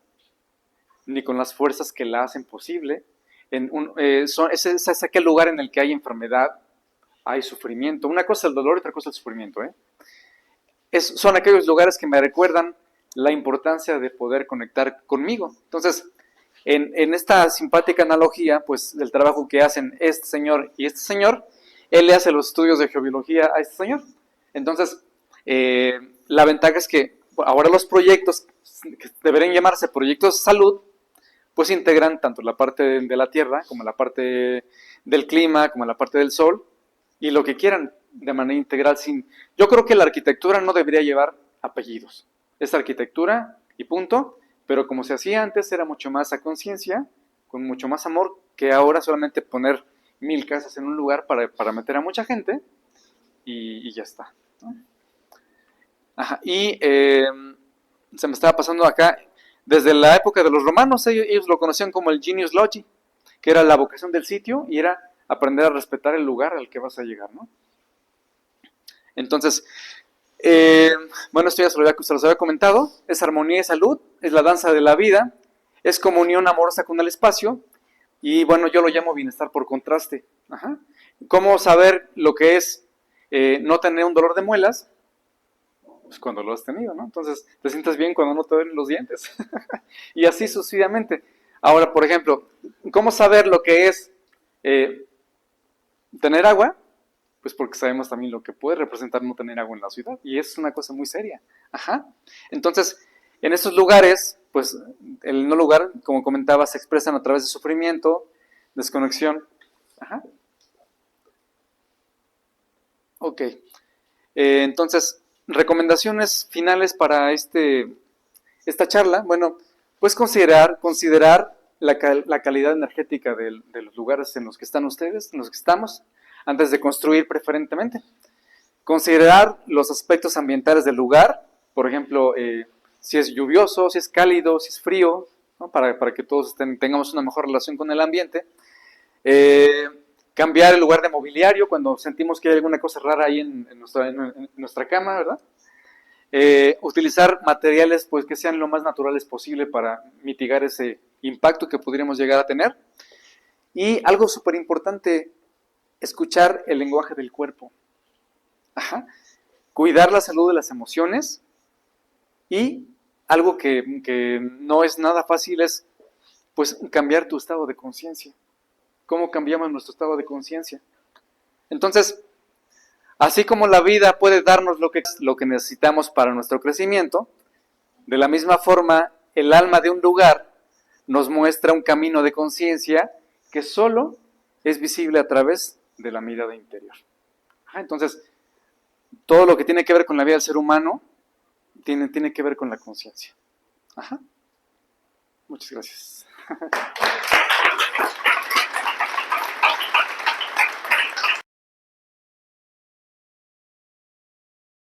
ni con las fuerzas que la hacen posible. Es aquel lugar en el que hay enfermedad, hay sufrimiento. Una cosa es el dolor y otra cosa es el sufrimiento. Son aquellos lugares que me recuerdan la importancia de poder conectar conmigo. Entonces, en esta simpática analogía, pues, del trabajo que hacen este señor y este señor, él le hace los estudios de geobiología a este señor. Entonces, la ventaja es que ahora los proyectos, que deberían llamarse proyectos de salud, pues integran tanto la parte de la tierra, como la parte del clima, como la parte del sol, y lo que quieran de manera integral. Yo creo que la arquitectura no debería llevar apellidos. Es arquitectura y punto, pero como se hacía antes era mucho más a conciencia, con mucho más amor, que ahora solamente poner 1000 casas en un lugar para meter a mucha gente y ya está. Ajá. Y se me estaba pasando acá, desde la época de los romanos, ellos lo conocían como el genius loci, que era la vocación del sitio y era aprender a respetar el lugar al que vas a llegar, ¿no? Entonces, bueno, esto ya se los había comentado, es armonía y salud, es la danza de la vida, es comunión amorosa con el espacio, y bueno, yo lo llamo bienestar por contraste. Ajá. ¿Cómo saber lo que es no tener un dolor de muelas? Pues cuando lo has tenido, ¿no? Entonces, te sientes bien cuando no te duelen los dientes. Y así sucesivamente. Ahora, por ejemplo, ¿cómo saber lo que es tener agua? Pues porque sabemos también lo que puede representar no tener agua en la ciudad. Y es una cosa muy seria. Ajá. Entonces, en esos lugares, pues el no lugar, como comentaba, se expresan a través de sufrimiento, desconexión. Ajá. Ok. Entonces, recomendaciones finales para esta charla. Bueno, pues considerar la calidad energética de los lugares en los que están ustedes, en los que estamos, antes de construir preferentemente. Considerar los aspectos ambientales del lugar, por ejemplo, si es lluvioso, si es cálido, si es frío, ¿no? para que todos tengamos una mejor relación con el ambiente. Cambiar el lugar de mobiliario cuando sentimos que hay alguna cosa rara ahí en nuestra cama, ¿verdad? Utilizar materiales pues, que sean lo más naturales posible para mitigar ese impacto que podríamos llegar a tener. Y algo súper importante, escuchar el lenguaje del cuerpo. Ajá. Cuidar la salud de las emociones. Y algo que no es nada fácil es pues, cambiar tu estado de conciencia. ¿Cómo cambiamos nuestro estado de conciencia? Entonces, así como la vida puede darnos lo que necesitamos para nuestro crecimiento, de la misma forma, el alma de un lugar nos muestra un camino de conciencia que solo es visible a través de la mirada interior. Entonces, todo lo que tiene que ver con la vida del ser humano tiene que ver con la conciencia. Muchas gracias.